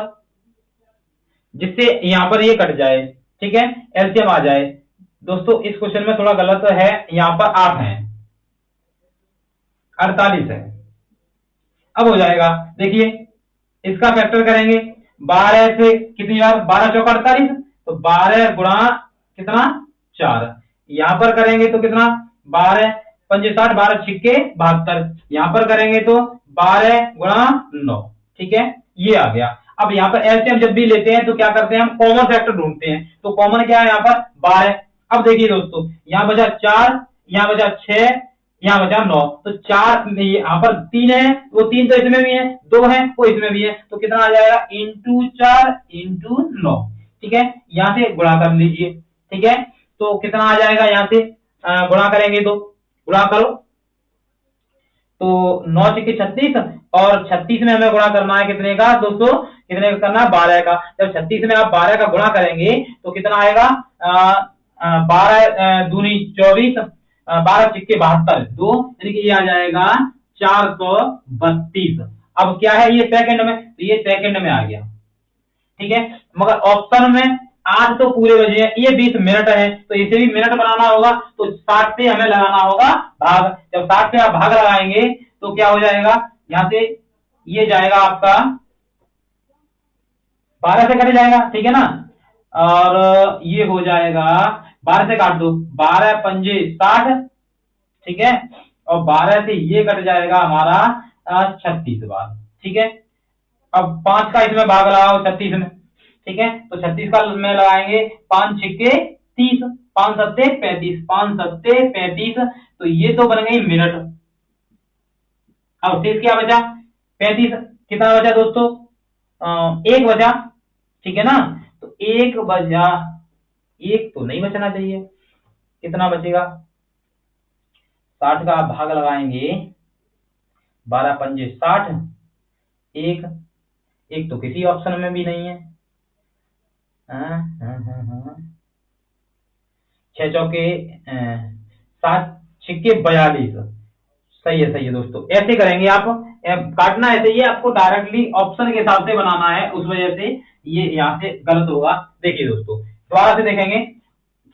जिससे यहाँ पर ये कट जाए। ठीक है, एलसीएम आ जाए। दोस्तों इस क्वेश्चन में थोड़ा गलत है, यहाँ पर 8 है, 48 है। अब हो जाएगा, देखिए इसका फैक्टर करेंगे 12 से कितनी बार, 12 चौका 48, तो 12 गुणा कितना 4। यहां पर करेंगे तो कितना 12 पंजे 60, 12 छिक्के 72। यहां पर करेंगे तो 12 गुणा 9। ठीक है, ये आ गया। अब यहाँ पर एलसीएम जब भी लेते हैं तो क्या करते हैं, हम कॉमन फैक्टर ढूंढते हैं। तो कॉमन क्या है यहाँ पर 12। अब देखिए दोस्तों, यहाँ बचा 4, यहाँ बचा 6, यहाँ बचा 9। तो 4 यहाँ पर 3 है, वो 3 तो इसमें भी है, 2 है वो इसमें भी है, तो कितना आ जाएगा इंटू 4 इंटू 9। ठीक है, यहाँ से गुणा कर लीजिए। ठीक है, तो कितना आ जाएगा, यहाँ से गुणा करेंगे तो गुणा करो तो 9 छक्के 36, और 36 में हमें गुणा करना है कितने का दोस्तों, कितने का करना है 12 का। जब 36 में आप 12 का गुणा करेंगे तो कितना आएगा, 12 दूनी 24, 12 छक्के 72, 2 यानी कि ये आ जाएगा 432। अब क्या है ये सेकंड में, तो ये सेकंड में आ गया। ठीक है, मगर ऑप्शन में 8 तो पूरे बजे हैं, ये 20 मिनट है, तो इसे भी मिनट बनाना होगा, तो 60 से हमें लगाना होगा भाग। जब 60 से आप भाग लगाएंगे तो क्या हो जाएगा, यहां से ये जाएगा आपका 12 से कट जाएगा। ठीक है ना, और ये हो जाएगा 12 से काट दो, 12 पंजे 60। ठीक है, और 12 से ये कट जाएगा हमारा 36 बार। ठीक है, अब 5 का इसमें भाग लगाओ 36 में। ठीक है, तो 36 का में लगाएंगे 5 छक्के 30, 5 सत्ते 35, 5 सत्ते 35, तो ये तो बन गई मिनट। अब शेष क्या बचा 35, कितना बचा दोस्तों, 1 बचा। ठीक है ना, तो 1 बचा, 1 तो नहीं बचना चाहिए, कितना बचेगा, 60 का भाग लगाएंगे, 12 पंजे 60, 1 तो किसी ऑप्शन में भी नहीं है। 6 चौके 7 छक्के 42। सही है, सही है दोस्तों, ऐसे करेंगे आप, काटना ऐसे ही है, आपको डायरेक्टली ऑप्शन के हिसाब से बनाना है, उस वजह से ये यहाँ से गलत होगा। देखिए दोस्तों, दोबारा से देखेंगे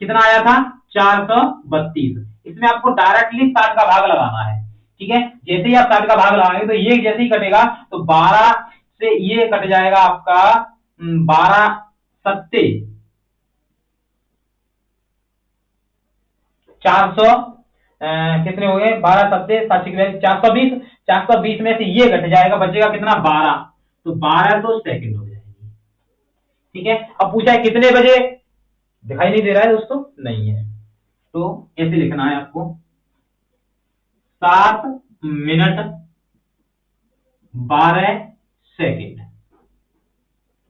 कितना आया था 432, इसमें आपको डायरेक्टली 60 का भाग लगाना है। ठीक है, जैसे ही आप 60 का भाग लगाएंगे तो ये जैसे ही कटेगा तो 12 से ये कट जाएगा आपका 12 सत्ते 400, कितने हो गए 12 सत्ते 420, 420 में से ये घट जाएगा, बचेगा कितना 12, तो 12 तो सेकंड हो जाएगी। ठीक है, अब पूछा है कितने बजे, दिखाई नहीं दे रहा है दोस्तों, नहीं है, तो ऐसे लिखना है आपको 7 मिनट 12 सेकंड।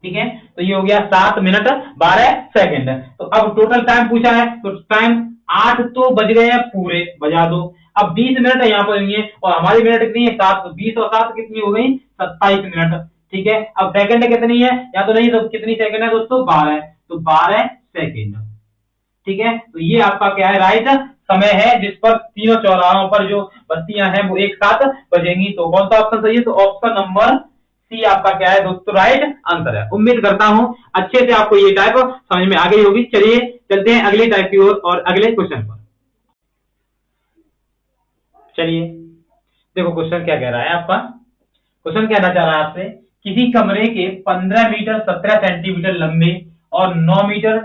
ठीक है, तो ये हो गया 7 मिनट 12 सेकंड। तो अब टोटल टाइम पूछा है, तो टाइम 8 तो बज गए हैं पूरे, बजा दो। अब 20 मिनट यहाँ पर हुई है, और हमारी मिनट कितनी है 7, 20 और 7 कितनी हो गई 27 मिनट। ठीक है, अब सेकंड कितनी है, या तो नहीं, तो कितनी सेकंड है दोस्तों 12, तो 12 सेकंड। ठीक है, तो ये आपका क्या है राइट समय है, जिस पर तीनों चौराहों पर जो बत्तियां हैं वो एक साथ बजेंगी। तो कौन सा ऑप्शन सही है, तो ऑप्शन नंबर सी आपका क्या है दोस्तों राइट आंसर है। उम्मीद करता हूं अच्छे से आपको ये टाइप समझ में आ गई होगी। चलिए चलते हैं अगले टाइप की ओर और अगले क्वेश्चन पर। चलिए देखो क्वेश्चन क्या कह रहा है आपका, क्वेश्चन कहना चाह रहा है आपसे, किसी कमरे के 15 मीटर 17 सेंटीमीटर लंबे और 9 मीटर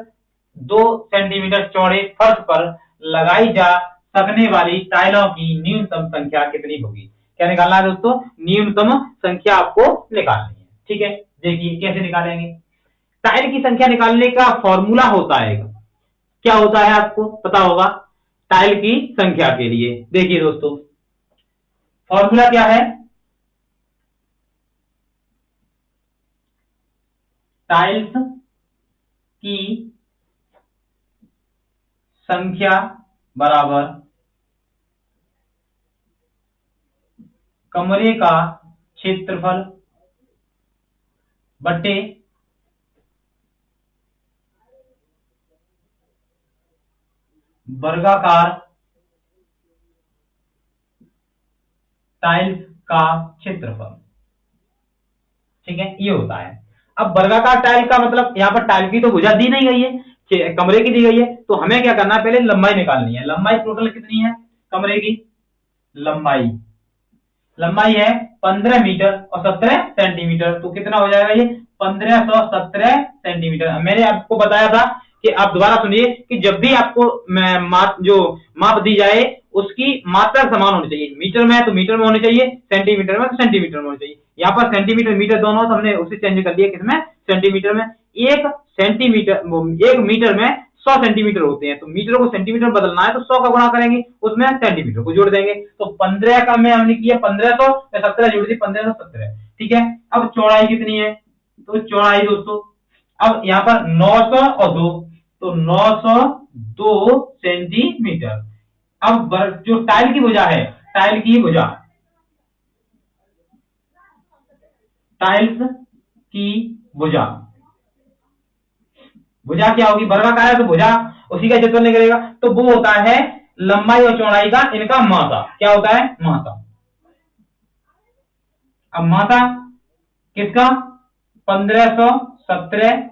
2 सेंटीमीटर चौड़े फर्श पर लगाई जा सकने वाली टाइलों की न्यूनतम संख्या कितनी होगी। क्या निकालना है दोस्तों, न्यूनतम संख्या आपको निकालनी है। ठीक है, देखिए कैसे निकालेंगे। टाइल की संख्या निकालने का फॉर्मूला होता है, क्या होता है आपको पता होगा, टाइल की संख्या के लिए देखिए दोस्तों फॉर्मूला क्या है, टाइल्स की संख्या बराबर कमरे का क्षेत्रफल बटे वर्गाकार टाइल्स का क्षेत्रफल। ठीक है, ये होता है। अब वर्गाकार टाइल का मतलब यहाँ पर टाइल की तो भुजा दी नहीं गई है, कमरे की दी गई है, तो हमें क्या करना है पहले लंबाई निकालनी है। लंबाई टोटल कितनी है कमरे की, लंबाई है 15 मीटर और 17 सेंटीमीटर, तो कितना हो जाएगा ये 1517 सेंटीमीटर। मैंने आपको बताया था कि आप दोबारा सुनिए कि जब भी आपको जो माप दी जाए उसकी मात्रा समान होनी चाहिए। मीटर में है तो मीटर में होनी चाहिए, सेंटीमीटर में तो सेंटीमीटर में होनी चाहिए। यहाँ पर सेंटीमीटर मीटर दोनों, तो हमने उसे चेंज कर दिया किसमें, सेंटीमीटर में। एक सेंटीमीटर, एक मीटर में 100 सेंटीमीटर होते हैं, तो मीटर को सेंटीमीटर में बदलना है तो 100 का गुणा करेंगे, उसमें सेंटीमीटर को जोड़ देंगे। तो 15 का में हमने किया 1500, 17 जोड़ दी 1517। ठीक है, अब चौड़ाई कितनी है, तो चौड़ाई दोस्तों, अब यहाँ पर 900 और 2, तो 902 सेंटीमीटर। अब जो टाइल की भुजा है, टाइल की भुजा, टाइल्स की भुजा, भुजा क्या होगी, वर्गाकार है तो भुजा उसी का क्षेत्रफल निकलेगा, तो वो होता है लंबाई और चौड़ाई का इनका मासा। क्या होता है, मासा। अब मासा किसका, 1517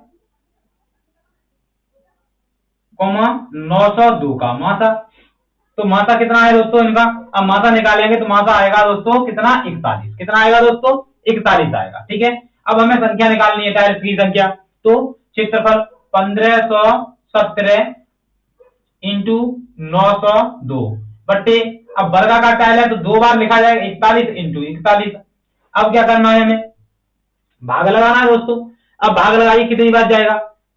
902 का मासा। तो मासा कितना है दोस्तों इनका, अब मासा निकालेंगे तो मासा आएगा दोस्तों कितना, 41। कितना आएगा दोस्तों, 41 आएगा। ठीक है, अब हमें संख्या निकालनी है, टाइल्स की संख्या। तो क्षेत्रफल 1517 इंटू 902 बट्टे, अब वर्गाकार टाइल है तो 2 बार लिखा जाएगा, 41 इंटू 41। अब क्या करना है, हमें भाग लगाना है दोस्तों। अब भाग लगाइए, कितनी बार जाएगा।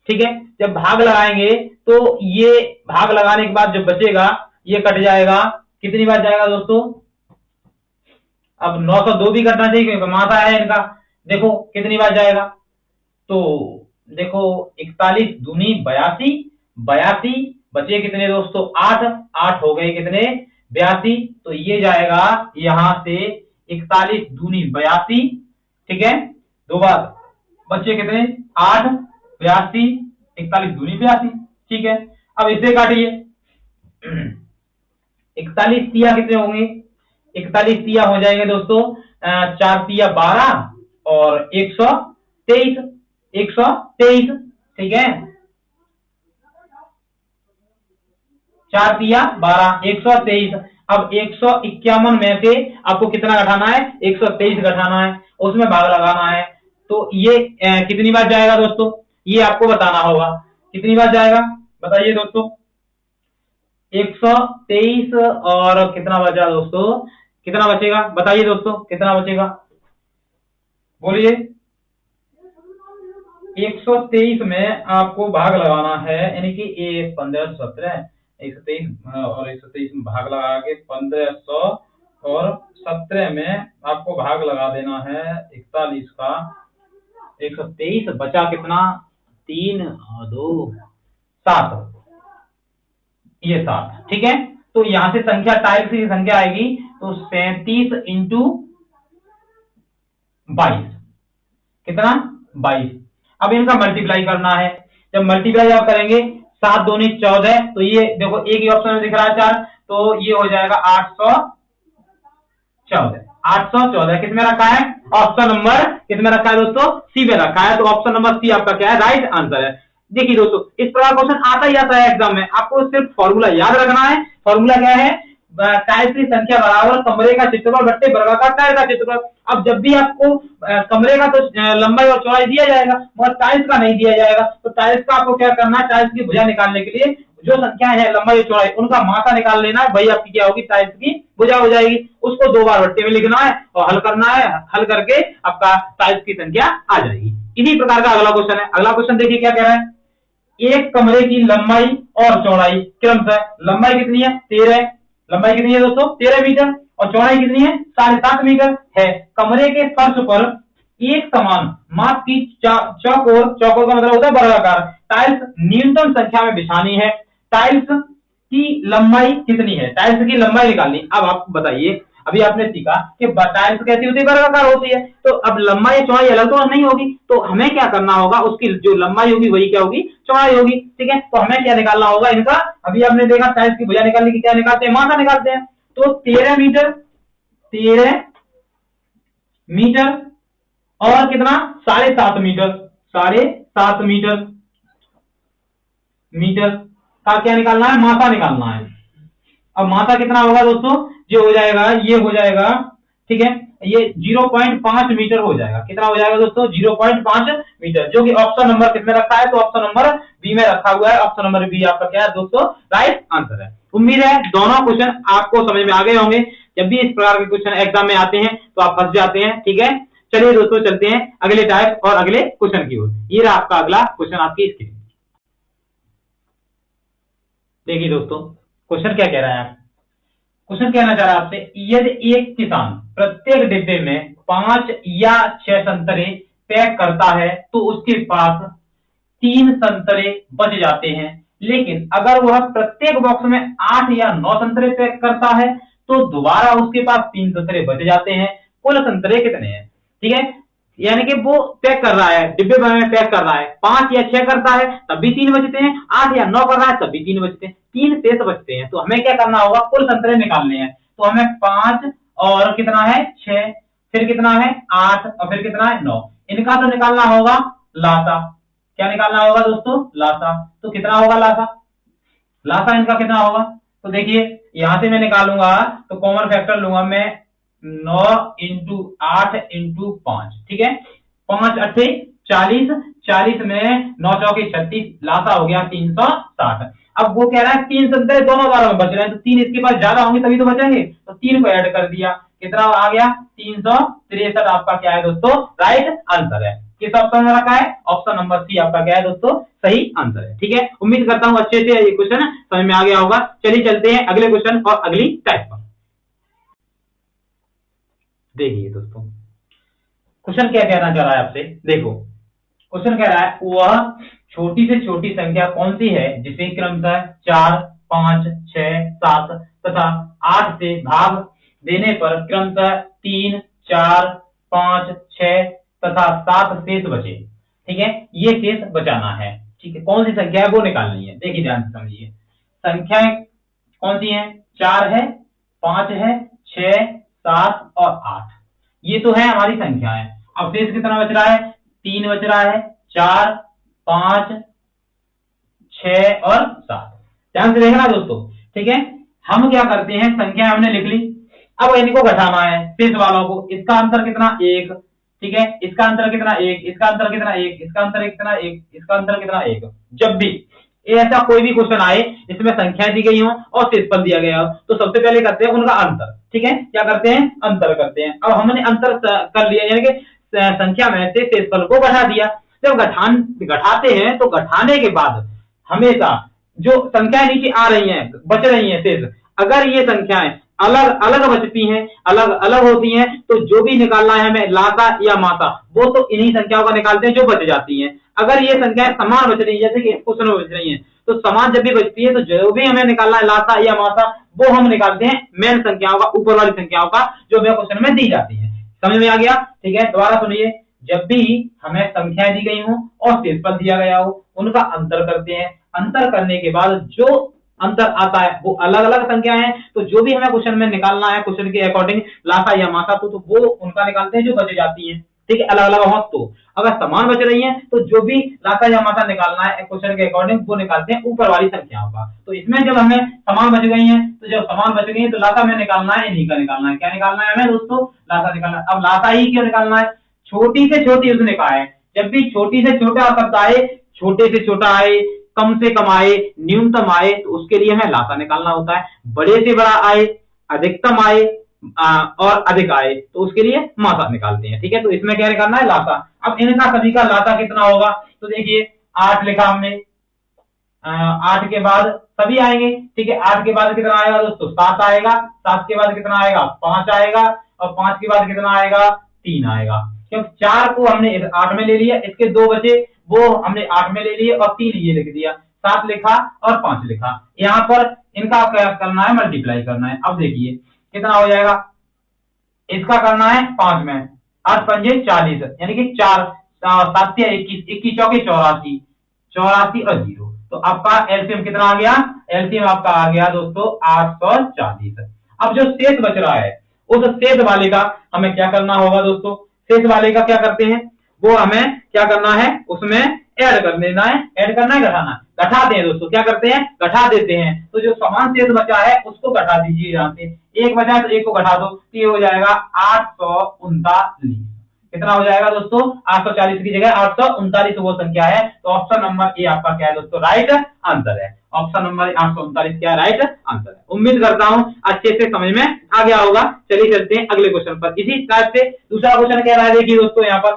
ठीक है, जब भाग लगाएंगे तो ये भाग लगाने के बाद जो बचेगा ये कट जाएगा, कितनी बार जाएगा दोस्तों, अब 902 भी कटना चाहिए क्योंकि मासा है इनका। देखो कितनी बार जाएगा, तो देखो 41 दूनी 82, 82 बचे कितने दोस्तों, 8, 8 हो गए कितने, 82। तो ये जाएगा यहां से 41 दूनी 82। ठीक है, 2 बार बचे कितने, 8, 82, 41 दूनी 82। ठीक है, अब इसे काटिए, 41 तिया कितने होंगे, 41 तिया हो जाएंगे दोस्तों 4 तिया 12 और 123, 123। ठीक है, 4 तिया 12, 123। अब 151 में से आपको कितना घटाना है, 123 घटाना है, उसमें भाग लगाना है। तो ये कितनी बार जाएगा दोस्तों, ये आपको बताना होगा, कितनी बार जाएगा बताइए दोस्तों। 123 और कितना बचा दोस्तों, कितना बचेगा बताइए दोस्तों, कितना बचेगा बोलिए। 123 में आपको भाग लगाना है, यानी कि 1517, 123 और 123 में भाग लगा के 1500 और 17 में आपको भाग लगा देना है 41 का। 123 बचा कितना, 3 और 2 7, ये 7। ठीक है, तो यहां से संख्या, टाइल्स की संख्या आएगी तो 37 इंटू 22, कितना 22। अब इनका मल्टीप्लाई करना है, जब मल्टीप्लाई आप करेंगे 7 दूनी 14, तो ये देखो एक ही ऑप्शन में दिख रहा है 4, तो ये हो जाएगा 814। 814 किसमें रखा है, ऑप्शन नंबर किसमें रखा है दोस्तों, सी में रखा है। तो ऑप्शन नंबर सी आपका क्या है, राइट आंसर है। देखिए दोस्तों, इस प्रकार क्वेश्चन आता ही आता है एग्जाम में, आपको सिर्फ फॉर्मूला याद रखना है। फॉर्मूला क्या है, टाइल्स की संख्या बराबर कमरे का क्षेत्रफल बट्टे वर्गाकार टाइल का क्षेत्रफल। अब जब भी आपको कमरे का तो लंबाई और चौड़ाई दिया जाएगा मगर टाइल्स का नहीं दिया जाएगा, तो टाइल्स का आपको क्या करना है, टाइल्स की भुजा निकालने के लिए जो संख्या है लंबाई और चौड़ाई उनका मासा निकाल लेना है, वही आपकी क्या होगी, टाइल्स की भुजा हो जाएगी। उसको 2 बार बट्टे में लिखना है और हल करना है, हल करके आपका टाइल्स की संख्या आ जाएगी। इसी प्रकार का अगला क्वेश्चन है। अगला क्वेश्चन देखिए क्या कह रहा है, एक कमरे की लंबाई और चौड़ाई क्रमशः, लंबाई कितनी है 13, लंबाई कितनी है दोस्तों 13 मीटर और चौड़ाई कितनी है 7.5 मीटर है। कमरे के फर्श पर एक समान माप की चौकोर, चौकोर का मतलब होता है वर्गाकार टाइल्स न्यूनतम संख्या में बिछानी है। टाइल्स की लंबाई कितनी है, टाइल्स की लंबाई निकालनी। अब आप बताइए, अभी आपने सीखा कि टाइल्स कैसी होती है, वर्गाकार होती है, तो अब लंबाई चौड़ाई अलग तो नहीं होगी, तो हमें क्या करना होगा, उसकी जो लंबाई होगी वही क्या होगी, चौड़ाई होगी। ठीक है, तो हमें क्या निकालना होगा इनका, अभी आपने देखा टाइल्स की भुजा निकालने की क्या निकालते हैं, मासा निकालते हैं। तो 13 मीटर, 13 मीटर और कितना 7.5 मीटर, 7.5 मीटर, मीटर का क्या निकालना है, मासा निकालना है। अब मासा कितना होगा दोस्तों, जो हो जाएगा ये हो जाएगा, ठीक है, ये 0.5 मीटर हो जाएगा। कितना हो जाएगा दोस्तों, 0.5 मीटर, जो कि ऑप्शन नंबर कितने रखा है, तो ऑप्शन नंबर बी में रखा हुआ है। ऑप्शन नंबर बी आपका क्या है दोस्तों, राइट आंसर है। उम्मीद है दोनों क्वेश्चन आपको समझ में आ गए होंगे। जब भी इस प्रकार के क्वेश्चन एग्जाम में आते हैं तो आप फंस जाते हैं। ठीक है, चलिए दोस्तों चलते हैं अगले टाइप और अगले क्वेश्चन की ओर। ये रहा आपका अगला क्वेश्चन आपकी स्क्रीन। देखिए दोस्तों क्वेश्चन क्या कह रहा है, क्वेश्चन कहना चाह रहा है आपसे, यदि एक किसान प्रत्येक डिब्बे में 5 या 6 संतरे पैक करता है तो उसके पास 3 संतरे बच जाते हैं, लेकिन अगर वह प्रत्येक बॉक्स में 8 या 9 संतरे पैक करता है तो दोबारा उसके पास 3 संतरे बच जाते हैं। कुल संतरे कितने हैं? ठीक है, यानी कि वो पैक कर रहा है, डिब्बे में पैक कर रहा है, 5 या 6 करता है तब भी 3 बचते हैं, 8 या 9 कर रहा है तब भी 3 बचते हैं, 3 शेष बचते हैं। तो हमें क्या करना होगा, कुल संतरे निकालने हैं। तो हमें 5 और कितना है 6, फिर कितना है 8 और फिर कितना है 9, इनका तो निकालना होगा लासा। क्या निकालना होगा दोस्तों? लासा। तो कितना होगा लासा? लासा इनका कितना होगा? तो देखिए यहां से मैं निकालूंगा तो कॉमन फैक्टर लूंगा मैं 9 इंटू 8 इंटू 5। ठीक है, 5 8 40, 40 में 9 चौके 36, लासा हो गया 360। अब वो कह रहा है 3 संतरे दोनों बारों में बच रहे हैं, तो 3 इसके पास ज्यादा होंगे तभी तो बचेंगे, तो 3 को ऐड कर दिया, कितना आ गया 363। आपका क्या है दोस्तों? राइट आंसर है। किस ऑप्शन में रखा है? ऑप्शन नंबर सी आपका क्या है दोस्तों? सही आंसर है। ठीक है, उम्मीद करता हूं अच्छे से ये क्वेश्चन समझ में आ गया होगा। चलिए चलते हैं अगले क्वेश्चन और अगली टाइप पर। देखिए दोस्तों क्वेश्चन क्या कहना चाह रहा है आपसे, देखो क्वेश्चन कह रहा है वह छोटी से छोटी संख्या कौन सी है जिसे क्रमशः 4 5 6 7 तथा 8 से भाग देने पर क्रमशः 3 4 5 6 तथा 7 शेष बचे। ठीक है, ये शेष बचाना है। ठीक है, कौन सी संख्या है वो निकालनी है। देखिए ध्यान से समझिए, संख्याएं कौन सी हैं? 4 है, 5 है, 6 7 और 8, ये तो है हमारी संख्याएं। अब शेष कितना बच रहा है? 3 बच रहा है, 4 5 6 और 7। ध्यान से देखना दोस्तों। ठीक है, हम क्या करते हैं, संख्या हमने लिख ली, अब इनको घटाना है शेष वालों को। इसका अंतर कितना? 1। ठीक है, इसका अंतर कितना? 1, इसका अंतर कितना? 1, इसका अंतर कितना? 1, इसका अंतर कितना? 1। जब भी ऐसा कोई भी क्वेश्चन आए इसमें संख्या दी गई हो और शेषफल दिया गया हो तो सबसे पहले करते हैं उनका अंतर। ठीक है, क्या करते हैं? अंतर करते हैं। अब हमने अंतर कर लिया, यानी कि संख्या में से शेषफल को घटा दिया। जब घटाते हैं तो घटाने के बाद हमेशा जो संख्याएं नीचे आ रही हैं, बच रही हैं शेष, अगर ये संख्याएं अलग अलग बचती हैं, अलग अलग होती हैं, तो जो भी निकालना है हमें लासा या मासा, वो तो इन्हीं संख्याओं का निकालते हैं जो बच जाती हैं। अगर ये संख्याएं समान बच रही है, जैसे कि क्वेश्चन में बच रही हैं, तो समान जब भी बचती है तो जो भी हमें निकालना है लासा या मासा, वो हम निकालते हैं मेन संख्याओं का, ऊपर वाली संख्याओं का जो हमें क्वेश्चन में दी जाती है। समझ में आ गया? ठीक है, दोबारा सुनिए, जब भी हमें संख्याएं दी गई हो और शेषफल दिया गया हो उनका अंतर करते हैं। अंतर करने के बाद जो अंतर आता है वो अलग अलग संख्या है, तो जो भी हमें क्वेश्चन में निकालना है क्वेश्चन के अकॉर्डिंग लासा या मासा, तो वो उनका निकालते हैं जो बच जाती है। ठीक है, अलग अलग हो, तो अगर समान बच रही है तो जो भी लासा या मासा निकालना है क्वेश्चन के अकॉर्डिंग वो निकालते हैं ऊपर वाली संख्याओं का। तो इसमें जब हमें समान बच गई है, तो जब समान बच गई है तो लासा में निकालना है, इन्हीं का निकालना है। क्या निकालना है हमें दोस्तों? लासा निकालना है। अब लासा ही क्यों निकालना है? छोटी से छोटी उसने कहा है, जब भी छोटी से छोटा शब्द आए, छोटे से छोटा आए, कम से कम आए, न्यूनतम आए, तो उसके लिए हमें लासा निकालना होता है। बड़े से बड़ा आए, अधिकतम आए और अधिक आए, तो उसके लिए मासा निकालते हैं। ठीक है, तो इसमें क्या निकालना है? लासा। अब इनका सभी का लासा कितना होगा? तो देखिए 8 लिखा हमने, 8 के बाद सभी आएंगे। ठीक है, 8 के बाद कितना आएगा दोस्तों? 7 आएगा, 7 के बाद कितना आएगा? 5 आएगा, और 5 के बाद कितना आएगा? 3 आएगा। क्योंकि 4 को हमने 8 में ले लिया, इसके 2 बचे वो हमने 8 में ले लिए और 3 ये लिख दिया, 7 लिखा और 5 लिखा। यहाँ पर इनका क्या करना है? मल्टीप्लाई करना है। अब देखिए कितना हो जाएगा, इसका करना है 5 में, 8 पंजे 40, यानी कि 4 7 21, 21 चौके 84, 84 और 0, तो आपका एलसीएम कितना आ गया? एलसीएम आपका आ गया दोस्तों 840। अब जो शेष बच रहा है उस शेष वाले का हमें क्या करना होगा दोस्तों? शेष वाले का क्या करते हैं, वो हमें क्या करना है, उसमें ऐड कर देना है। ऐड करना है, घटाना है? घटाते हैं दोस्तों, क्या करते हैं? घटा देते हैं। तो जो समान शेष बचा है उसको घटा दीजिए। यहाँ से 1 बचा है तो 1 को घटा दो, तो ये हो जाएगा 839। कितना हो जाएगा दोस्तों, 840 की जगह 839 वो संख्या है। तो ऑप्शन नंबर ए आपका क्या है दोस्तों, राइट आंसर है। ऑप्शन नंबर 839 क्या राइट आंसर है। उम्मीद करता हूं अच्छे से समझ में आ गया होगा। चलिए चलते हैं अगले क्वेश्चन पर। इसी टाइप से दूसरा क्वेश्चन कह रहा है, देखिए दोस्तों यहाँ पर,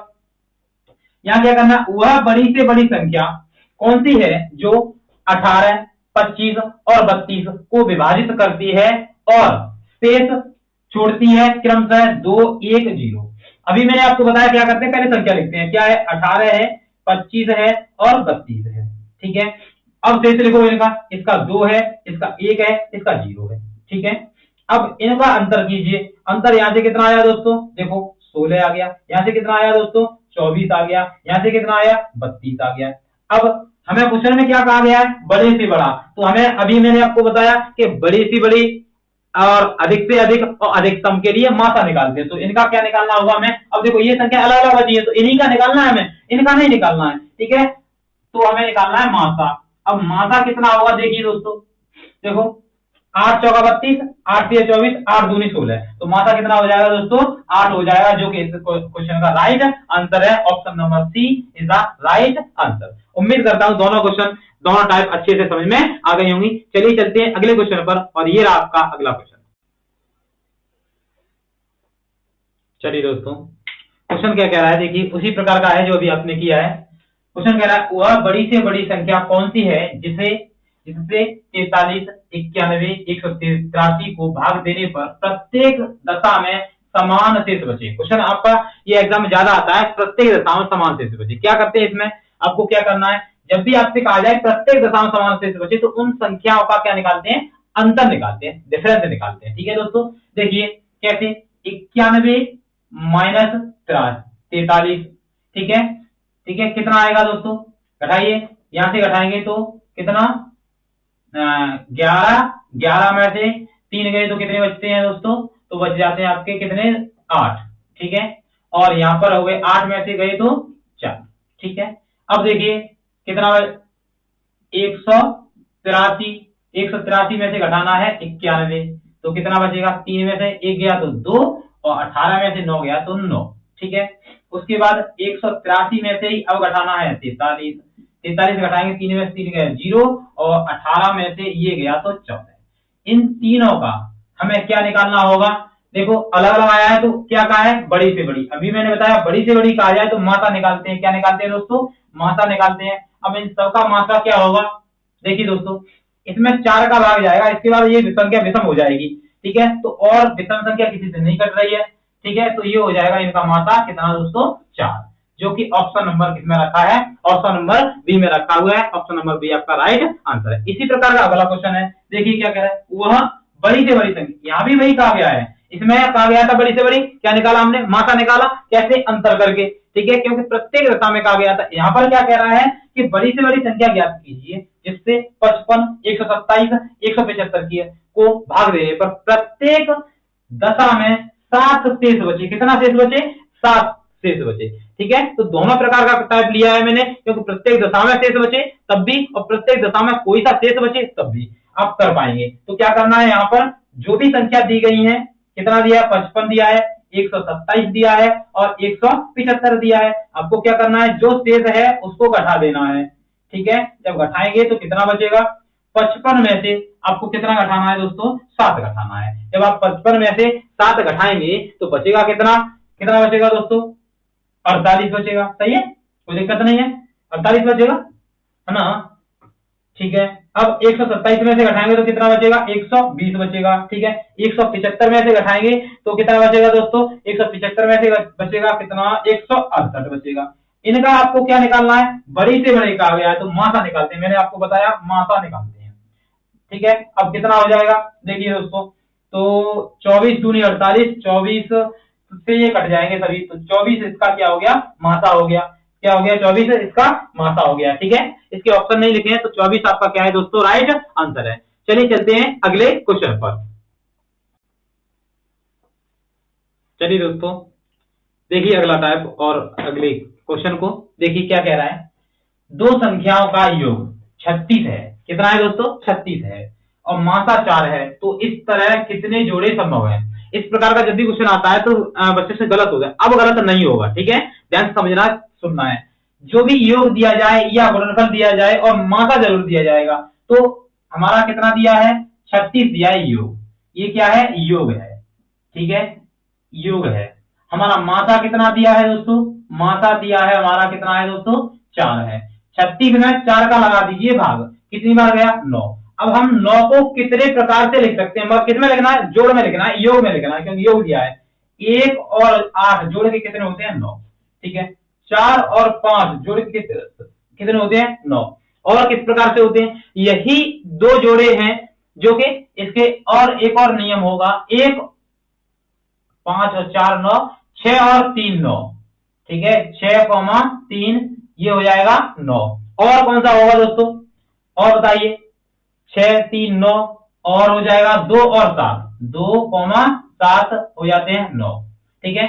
यहाँ क्या करना, वह बड़ी से बड़ी संख्या कौन सी है जो 18, 25 और 32 को विभाजित करती है और शेष छोड़ती है क्रमशः 2, 1, 0। अभी मैंने आपको बताया क्या करते हैं, पहले संख्या लिखते हैं। क्या है, 18 है, 25 है और 32 है। ठीक है, अब शेष लिखो इनका, इसका 2 है, इसका 1 है, इसका 0 है। ठीक है, अब इनका अंतर कीजिए। अंतर यहां से कितना आया दोस्तों, देखो 16 आ गया। यहां से कितना आया दोस्तों, 24 आ गया। यहां से कितना आया, 32 आ गया। अब हमें क्वेश्चन में क्या कहा गया है, बड़े से बड़ा। तो हमें अभी मैंने आपको बताया कि बड़ी से बड़ी और अधिक से अधिक और अधिकतम के लिए मात्रा निकालते हैं। तो इनका क्या निकालना होगा हमें। अब देखो ये संख्या अलग अलग बची है, तो इन्हीं का निकालना है हमें, इनका नहीं निकालना है। ठीक है, तो हमें निकालना है मात्रा। अब मात्रा कितना होगा, देखिए दोस्तों, देखो 8 चौका 32, 8 तिया 24, 8 दूनी 16। तो मात्रा कितना हो जाएगा दोस्तों, 8 हो जाएगा, जो कि इस क्वेश्चन का राइट आंसर है। Option number C is the right answer. उम्मीद करता हूं दोनों क्वेश्चन, दोनों टाइप अच्छे से समझ में आ गई होंगी। चलिए चलते हैं अगले क्वेश्चन पर, और ये रहा आपका अगला क्वेश्चन। चलिए दोस्तों, क्वेश्चन क्या कह रहा है, देखिए उसी प्रकार का है जो अभी आपने किया है। क्वेश्चन कह रहा है, वह बड़ी से बड़ी संख्या कौन सी है जिससे 43, 91, 183 को भाग देने पर प्रत्येक दशा में समान शेष बचे। क्वेश्चन आपका ये एग्जाम में ज्यादा आता है, प्रत्येक दशा में समान शेष बचे। क्या करते हैं इसमें, आपको क्या करना है, जब भी आपसे कहा जाए प्रत्येक दशा में समान शेष बचे, तो उन संख्याओं का क्या निकालते हैं, अंतर निकालते हैं, डिफरेंस निकालते हैं। ठीक है दोस्तों, देखिए कैसे, 91 माइनस 43। ठीक है, ठीक है, कितना आएगा दोस्तों, घटाइए, यहां से घटाएंगे तो कितना, 11 में से 3 गए तो कितने बचते हैं दोस्तों, तो बच जाते हैं आपके कितने, 8। ठीक है, और यहां पर हो गए 8 में से गए तो 4। ठीक है, अब देखिए कितना, 183, 183 में से घटाना है 91, तो कितना बचेगा, 3 में से 1 गया तो 2, और 18 में से 9 गया तो 9। ठीक है, उसके बाद 183 में से ही अब घटाना है 43, 43 घटाएंगे, 3 में से 3 गया 0, और 18 में से ये गया तो 14। इन तीनों का हमें क्या निकालना होगा, देखो अलग अलग आया है, तो क्या कहा है, बड़ी से बड़ी। अभी मैंने बताया बड़ी से बड़ी कहा जाए तो मात्रा निकालते हैं। क्या निकालते हैं दोस्तों, मात्रा निकालते हैं। अब इन सबका मात्रा क्या होगा, देखिए दोस्तों, इसमें 4 का भाग जाएगा, इसके बाद ये संख्या विषम हो जाएगी। ठीक है, तो और विषम संख्या किसी से नहीं कट रही है। ठीक है, तो ये हो जाएगा इनका मात्रा कितना दोस्तों, 4, जो कि ऑप्शन नंबर किसमें रखा है, ऑप्शन नंबर बी में रखा हुआ है। ऑप्शन नंबर बी आपका राइट आंसर है। इसी प्रकार का अगला क्वेश्चन है, देखिए क्या कह रहा है, वह बड़ी से बड़ी संख्या, यहाँ भी वही कहा गया है, इसमें कहा गया था बड़ी से बड़ी, क्या निकाला हमने, मात्रा निकाला, कैसे, अंतर करके। ठीक है, क्योंकि प्रत्येक दशा में कहा गया था। यहाँ पर क्या कह रहा है कि बड़ी से बड़ी संख्या ज्ञात कीजिए जिससे 55, 127, 175 की को भाग देने पर प्रत्येक दशा में 7 शेष बचे। कितना शेष बचे, 7 शेष बचे। ठीक है, तो दोनों प्रकार का टाइप लिया है मैंने, क्योंकि प्रत्येक दशा में शेष बचे तब भी, और प्रत्येक दशा में कोई सा शेष बचे तब भी आप कर पाएंगे। तो क्या करना है, यहाँ पर जो भी संख्या दी गई है, कितना दिया है, 55 दिया है, 127 दिया है और 175 दिया है। आपको क्या करना है, जो शेष है उसको घटा देना है। ठीक है, जब घटाएंगे तो कितना बचेगा, 55 में से आपको कितना घटाना है दोस्तों, 7 घटाना है। जब आप 55 में से 7 घटाएंगे तो बचेगा कितना, कितना बचेगा दोस्तों, 48 बचेगा। सही है, कोई दिक्कत नहीं है, 48 बचेगा, है ना। ठीक है, अब 127 में से घटाएंगे तो कितना बचेगा, 120 बचेगा। ठीक है, 175 में से घटाएंगे तो कितना बचेगा दोस्तों, 175 में से बचेगा कितना, 168 बचेगा। इनका आपको क्या निकालना है, बड़ी से बड़ी कहा गया है तो मात्रा निकालते हैं। मैंने आपको बताया मात्रा निकालते हैं। ठीक है, अब कितना हो जाएगा, देखिए दोस्तों, तो 24 दूनी 48, 24 से ये कट जाएंगे सभी, तो 24 इसका क्या हो गया, मात्रा हो गया। क्या हो गया, 24 इसका मात्रा हो गया। ठीक है, इसके ऑप्शन नहीं लिखे हैं, तो 24 आपका क्या है दोस्तों, राइट आंसर है। चलिए चलते हैं अगले क्वेश्चन पर। चलिए दोस्तों, देखिए अगला टाइप और अगले क्वेश्चन को देखिए क्या कह रहा है, दो संख्याओं का योग 36 है। कितना है दोस्तों, 36 है, और मात्रा 4 है, तो इस तरह कितने जोड़े संभव है। इस प्रकार का जब भी क्वेश्चन आता है तो बच्चे से गलत हो जाए, अब गलत नहीं होगा, ठीक है, ध्यान से समझना सुनना है। जो भी योग दिया जाए या गुणनफल दिया जाए और मासा जरूर दिया जाएगा, तो हमारा कितना दिया है, 36 दिया है योग, ये क्या है, योग है, ठीक है, योग है। हमारा मासा कितना दिया है दोस्तों, मासा दिया है हमारा कितना है दोस्तों, 4 है। 36 में 4 का लगा दीजिए भाग, कितनी बार गया, 9। अब हम 9 को कितने प्रकार से लिख सकते हैं, मतलब कितने में लिखना है, जोड़ में लिखना है, योग में लिखना है, क्योंकि योग दिया है। 1 और 8 जोड़ के कितने होते हैं, 9, ठीक है। 4 और 5 जोड़ के कितने होते हैं, 9। और किस प्रकार से होते हैं, यही 2 जोड़े हैं जो कि इसके, और एक और नियम होगा, 1 5 और 4 9, 6 और 3 9, ठीक है, 6,3 ये हो जाएगा 9। और कौन सा होगा दोस्तों, और बताइए, 6 3 9 और हो जाएगा 2 और 7, 2,7 हो जाते हैं 9, ठीक है।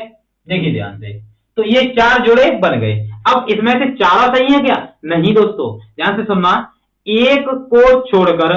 देखिए ध्यान से, तो ये 4 जोड़े बन गए। अब इसमें से 4 सही है क्या, नहीं दोस्तों, ध्यान से सुनना, एक को छोड़कर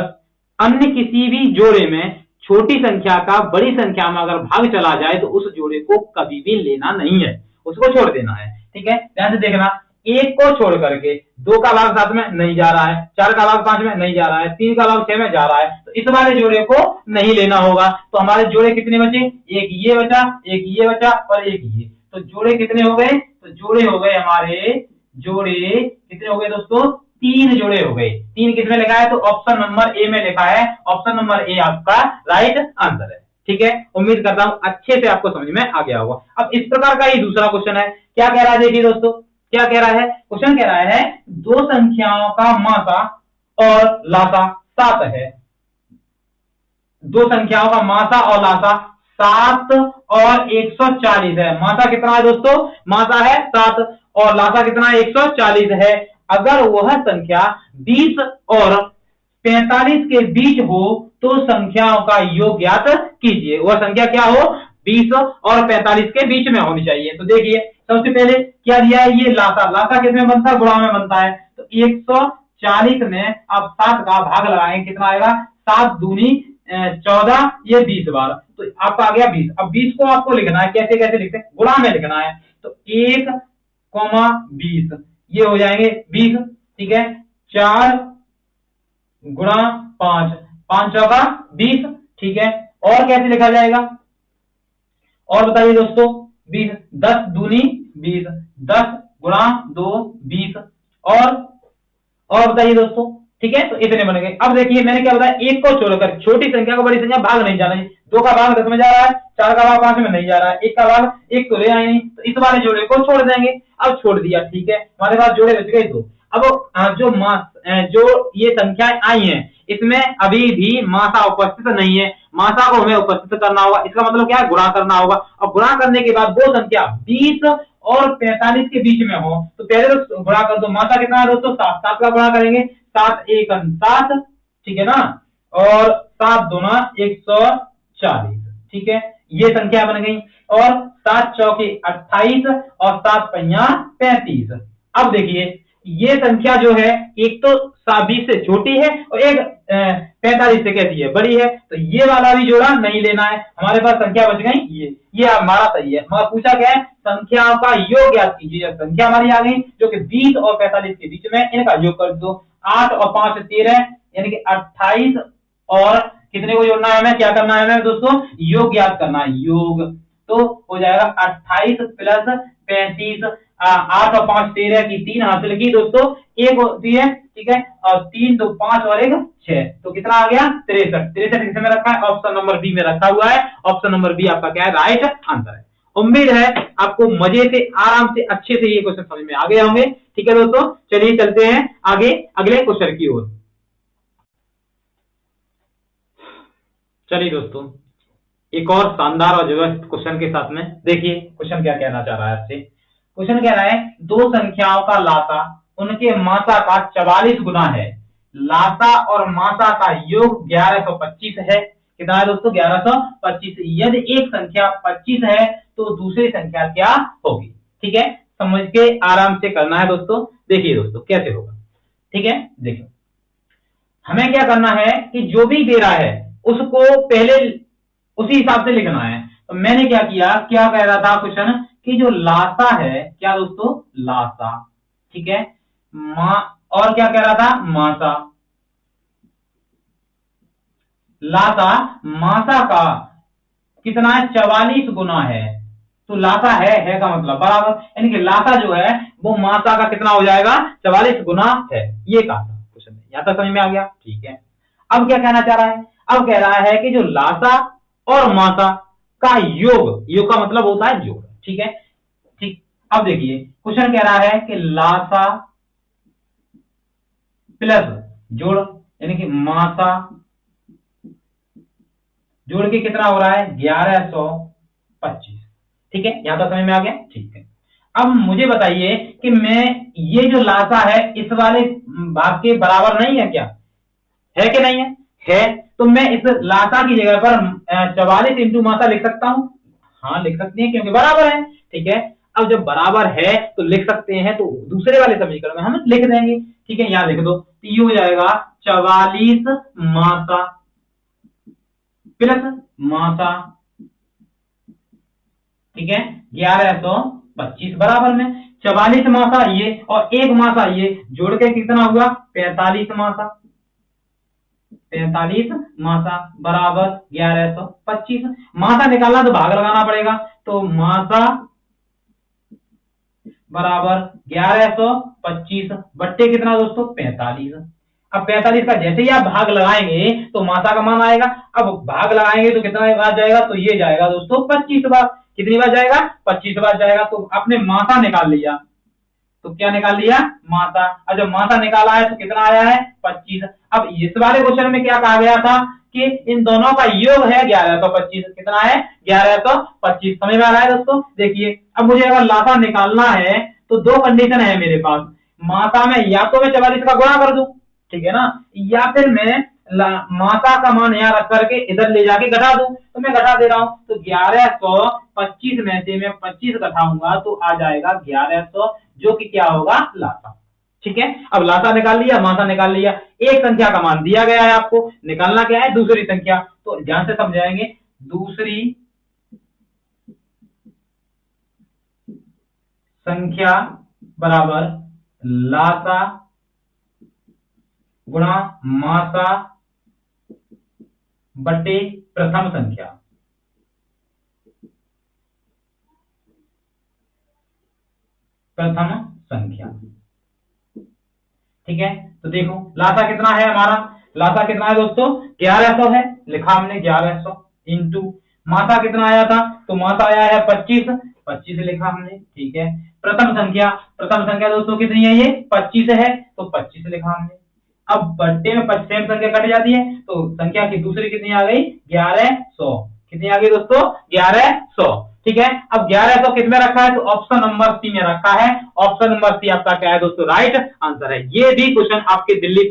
अन्य किसी भी जोड़े में छोटी संख्या का बड़ी संख्या में अगर भाग चला जाए तो उस जोड़े को कभी भी लेना नहीं है, उसको छोड़ देना है, ठीक है। ध्यान से देखना, 1 को छोड़ करके 2 का भाग 7 में नहीं जा रहा है, 4 का भाग 5 में नहीं जा रहा है, 3 का भाग 6 में जा रहा है, तो इस वाले जोड़े को नहीं लेना होगा। तो हमारे जोड़े कितने बचे, एक ये बचा, एक ये बचा और एक ये, तो जोड़े कितने हो गए, तो जोड़े हो गए हमारे, जोड़े कितने हो गए दोस्तों, 3 जोड़े हो गए। 3 किसमें लिखा है, तो ऑप्शन नंबर ए में लिखा है, ऑप्शन नंबर ए आपका राइट आंसर है, ठीक है। उम्मीद करता हूं अच्छे से आपको समझ में आ गया होगा। अब इस प्रकार का ही दूसरा क्वेश्चन है, क्या कह रहा है, देखिए दोस्तों क्या कह रहा है, क्वेश्चन कह रहा है 2 संख्याओं का मासा और लासा 7 है, 2 संख्याओं का मासा और लासा 7 और 140 है। मासा कितना है दोस्तों, मासा है 7 और लासा कितना है, 140 है। अगर वह संख्या 20 और 45 के बीच हो तो संख्याओं का योग ज्ञात कीजिए। वह संख्या क्या हो, 20 और 45 के बीच में होनी चाहिए। तो देखिए सबसे पहले क्या दिया है, ये लासा, लासा किसमें बनता है, गुणा में बनता है, तो 140 में आप 7 का भाग लगाएंगे, कितना आएगा, 7 दूनी 14, ये 20 बार, तो आपका आ गया 20। अब 20 को आपको लिखना है, कैसे कैसे लिखते हैं, गुणा में लिखना है, तो 1,20 ये हो जाएंगे 20, ठीक है। 4 गुणा 5, 5 चौका 20, ठीक है। और कैसे लिखा जाएगा, और बताइए दोस्तों, 20, 10 दूनी 20, 10 गुणा 2 20, और बताइए दोस्तों, ठीक है। तो इतने बन गए। अब देखिए मैंने क्या बताया, 1 को छोड़कर छोटी संख्या को बड़ी संख्या भाग नहीं जाना है, 2 का भाग 10 में जा रहा है, 4 का भाग 5 में नहीं जा रहा है, 1 का भाग 1 तो ले आए नहीं, तो इस वाले जोड़े को छोड़ देंगे। अब छोड़ दिया, ठीक है, हमारे पास जोड़े बच गए। तो अब जो ये संख्याएं आई हैं इसमें अभी भी मासा उपस्थित नहीं है, मासा को हमें उपस्थित करना होगा। इसका मतलब क्या है, गुणा करना होगा, और गुणा करने के बाद वो संख्या 20 और 45 के बीच में हो तो पहले तो गुणा कर दो। मासा कितना है दोस्तों, 7, 7 का गुणा करेंगे, 7 1 7, ठीक है ना, और 7 दूना 140, ठीक है, ये संख्या बन गई। और 7 चौके 28 और 7 पहिया 35। अब देखिए ये संख्या जो है, एक तो 20 से छोटी है और एक 45 से कैसी है, बड़ी है, तो ये वाला भी जोड़ा नहीं लेना है। हमारे पास संख्या बच गई ये हमारा सही है। मगर पूछा क्या है, संख्याओं का योग ज्ञात कीजिए। संख्या हमारी आ गई जो कि 20 और 45 के बीच में, इनका योग कर दो। 8 और 5 13, यानी कि 28, और कितने को जोड़ना है हमें, क्या करना है हमें दोस्तों, योग ज्ञात करना है, योग। तो हो जाएगा 28 प्लस 35, 8 और 5 13 की 3 हासिल की दोस्तों, एक होती है, ठीक है, और 3 2 5 और 1 6, तो कितना आ गया 63। 63 किसमें रखा है, ऑप्शन नंबर बी में रखा हुआ है। ऑप्शन नंबर बी आपका क्या है, राइट आंसर है। उम्मीद है आपको मजे से, आराम से, अच्छे से ये क्वेश्चन समझ में आ गए होंगे। ठीक है दोस्तों, चलिए चलते हैं आगे अगले क्वेश्चन की ओर। चलिए दोस्तों, एक और शानदार और जबरदस्त क्वेश्चन के साथ में देखिए क्वेश्चन क्या कहना चाह रहा है आपसे। क्वेश्चन कह रहा है 2 संख्याओं का लासा उनके मासा का 44 गुना है। लासा और मासा का योग 1125 है। कितना है दोस्तों, 1125। यदि एक संख्या 25 है तो दूसरी संख्या क्या होगी। ठीक है, समझ के आराम से करना है दोस्तों। देखिए दोस्तों कैसे होगा, ठीक है। देखिए हमें क्या करना है कि जो भी दे रहा है उसको पहले उसी हिसाब से लिखना है। तो मैंने क्या किया, क्या कह रहा था क्वेश्चन कि जो लासा है, क्या दोस्तों, लासा, ठीक है, और क्या कह रहा था, मासा। लासा मासा का कितना है, 44 गुना है। तो लासा है का मतलब बराबर, यानी कि लासा जो है वो मासा का कितना हो जाएगा, 44 गुना है। ये कहा था क्वेश्चन में, यहां तक समझ में आ गया, ठीक है। अब क्या कहना चाह रहा है, अब कह रहा है कि जो लासा और मासा का योग, योग का मतलब होता है जोड़, ठीक है, ठीक। अब देखिए क्वेश्चन कह रहा है कि लासा प्लस जोड़, यानी कि मासा जोड़ के कितना हो रहा है, 1125, ठीक है, यहां तक समझ में आ गया, ठीक है। अब मुझे बताइए कि मैं ये जो लासा है इस वाले भाग के बराबर नहीं है क्या, है कि नहीं है तो मैं इस लासा की जगह पर 44 इंटू मासा लिख सकता हूं, हाँ लिख सकते हैं क्योंकि बराबर है, ठीक है। अब जब बराबर है तो लिख सकते हैं, तो दूसरे वाले समीकरण में हम लिख देंगे, ठीक है, यहां लिख दो, तो ये हो जाएगा 44 मासा प्लस मासा, ठीक है, 1125 बराबर में 44 मासा ये और एक मासा ये जोड़ के कितना हुआ, 45 मासा, 45 मासा बराबर 1125। मासा निकालना तो भाग लगाना पड़ेगा, तो मासा बराबर 1125 बट्टे कितना दोस्तों, 45। अब 45 का जैसे ही आप भाग लगाएंगे तो मासा का मान आएगा, अब भाग लगाएंगे तो कितना बार जाएगा, तो ये जाएगा दोस्तों 25 बार, कितनी बार जाएगा, 25 बार जाएगा। तो आपने मासा निकाल लिया, तो क्या निकाल लिया, मासा। अब जब मासा निकाला है तो कितना आया है, 25। अब इस वाले क्वेश्चन में क्या कहा गया था कि इन दोनों का योग है 1125, कितना है, 1125, समझ में आ रहा है दोस्तों। देखिए अब मुझे अगर लासा निकालना है तो दो कंडीशन है मेरे पास, मासा में या तो मैं 44 का गुणा कर दूं, ठीक है ना, या फिर मैं मासा का मान यहाँ रख करके इधर ले जाके घटा दूं, तो मैं घटा दे रहा हूं, तो 1125 में से मैं 25 घटाऊंगा तो आ जाएगा 1100, जो कि क्या होगा, लासा, ठीक है। अब लासा निकाल लिया, मासा निकाल लिया, एक संख्या का मान दिया गया है, आपको निकालना क्या है, दूसरी संख्या, तो ध्यान से समझाएंगे, दूसरी संख्या बराबर लासा गुणा मासा बटे प्रथम संख्या, प्रथम संख्या, ठीक है। तो देखो लासा कितना है हमारा, लासा कितना है दोस्तों, 1100 है, लिखा हमने 1100, इंटू मासा कितना आया था, तो मासा आया है 25 लिखा हमने, ठीक है। प्रथम संख्या दोस्तों कितनी है, ये 25 है, तो 25 लिखा हमने। अब बट्टे में सेम संख्या कट जाती है, तो संख्या की दूसरी कितनी आ गई, 1100, कितनी आ गई दोस्तों, 1100, ठीक है। अब 1100 कितने रखा है, तो ऑप्शन नंबर सी में रखा है, ऑप्शन नंबर सी आपका क्या है दोस्तों, राइट आंसर है। ये भी क्वेश्चन आपके Delhi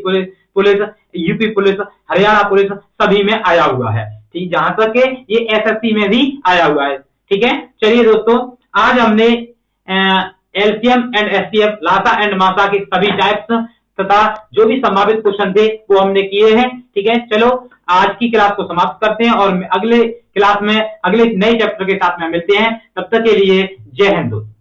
police, UP police, Haryana police सभी में आया हुआ है, ठीक, जहां तक ये एसएससी में भी आया हुआ है, ठीक है। चलिए दोस्तों, आज हमने एलसीएम एंड एचसीएफ, लासा एंड मासा के सभी टाइप्स तथा जो भी संभावित क्वेश्चन थे वो हमने किए हैं, ठीक है। चलो आज की क्लास को समाप्त करते हैं और अगले क्लास में अगले नए चैप्टर के साथ में मिलते हैं, तब तक के लिए जय हिंद दोस्तों।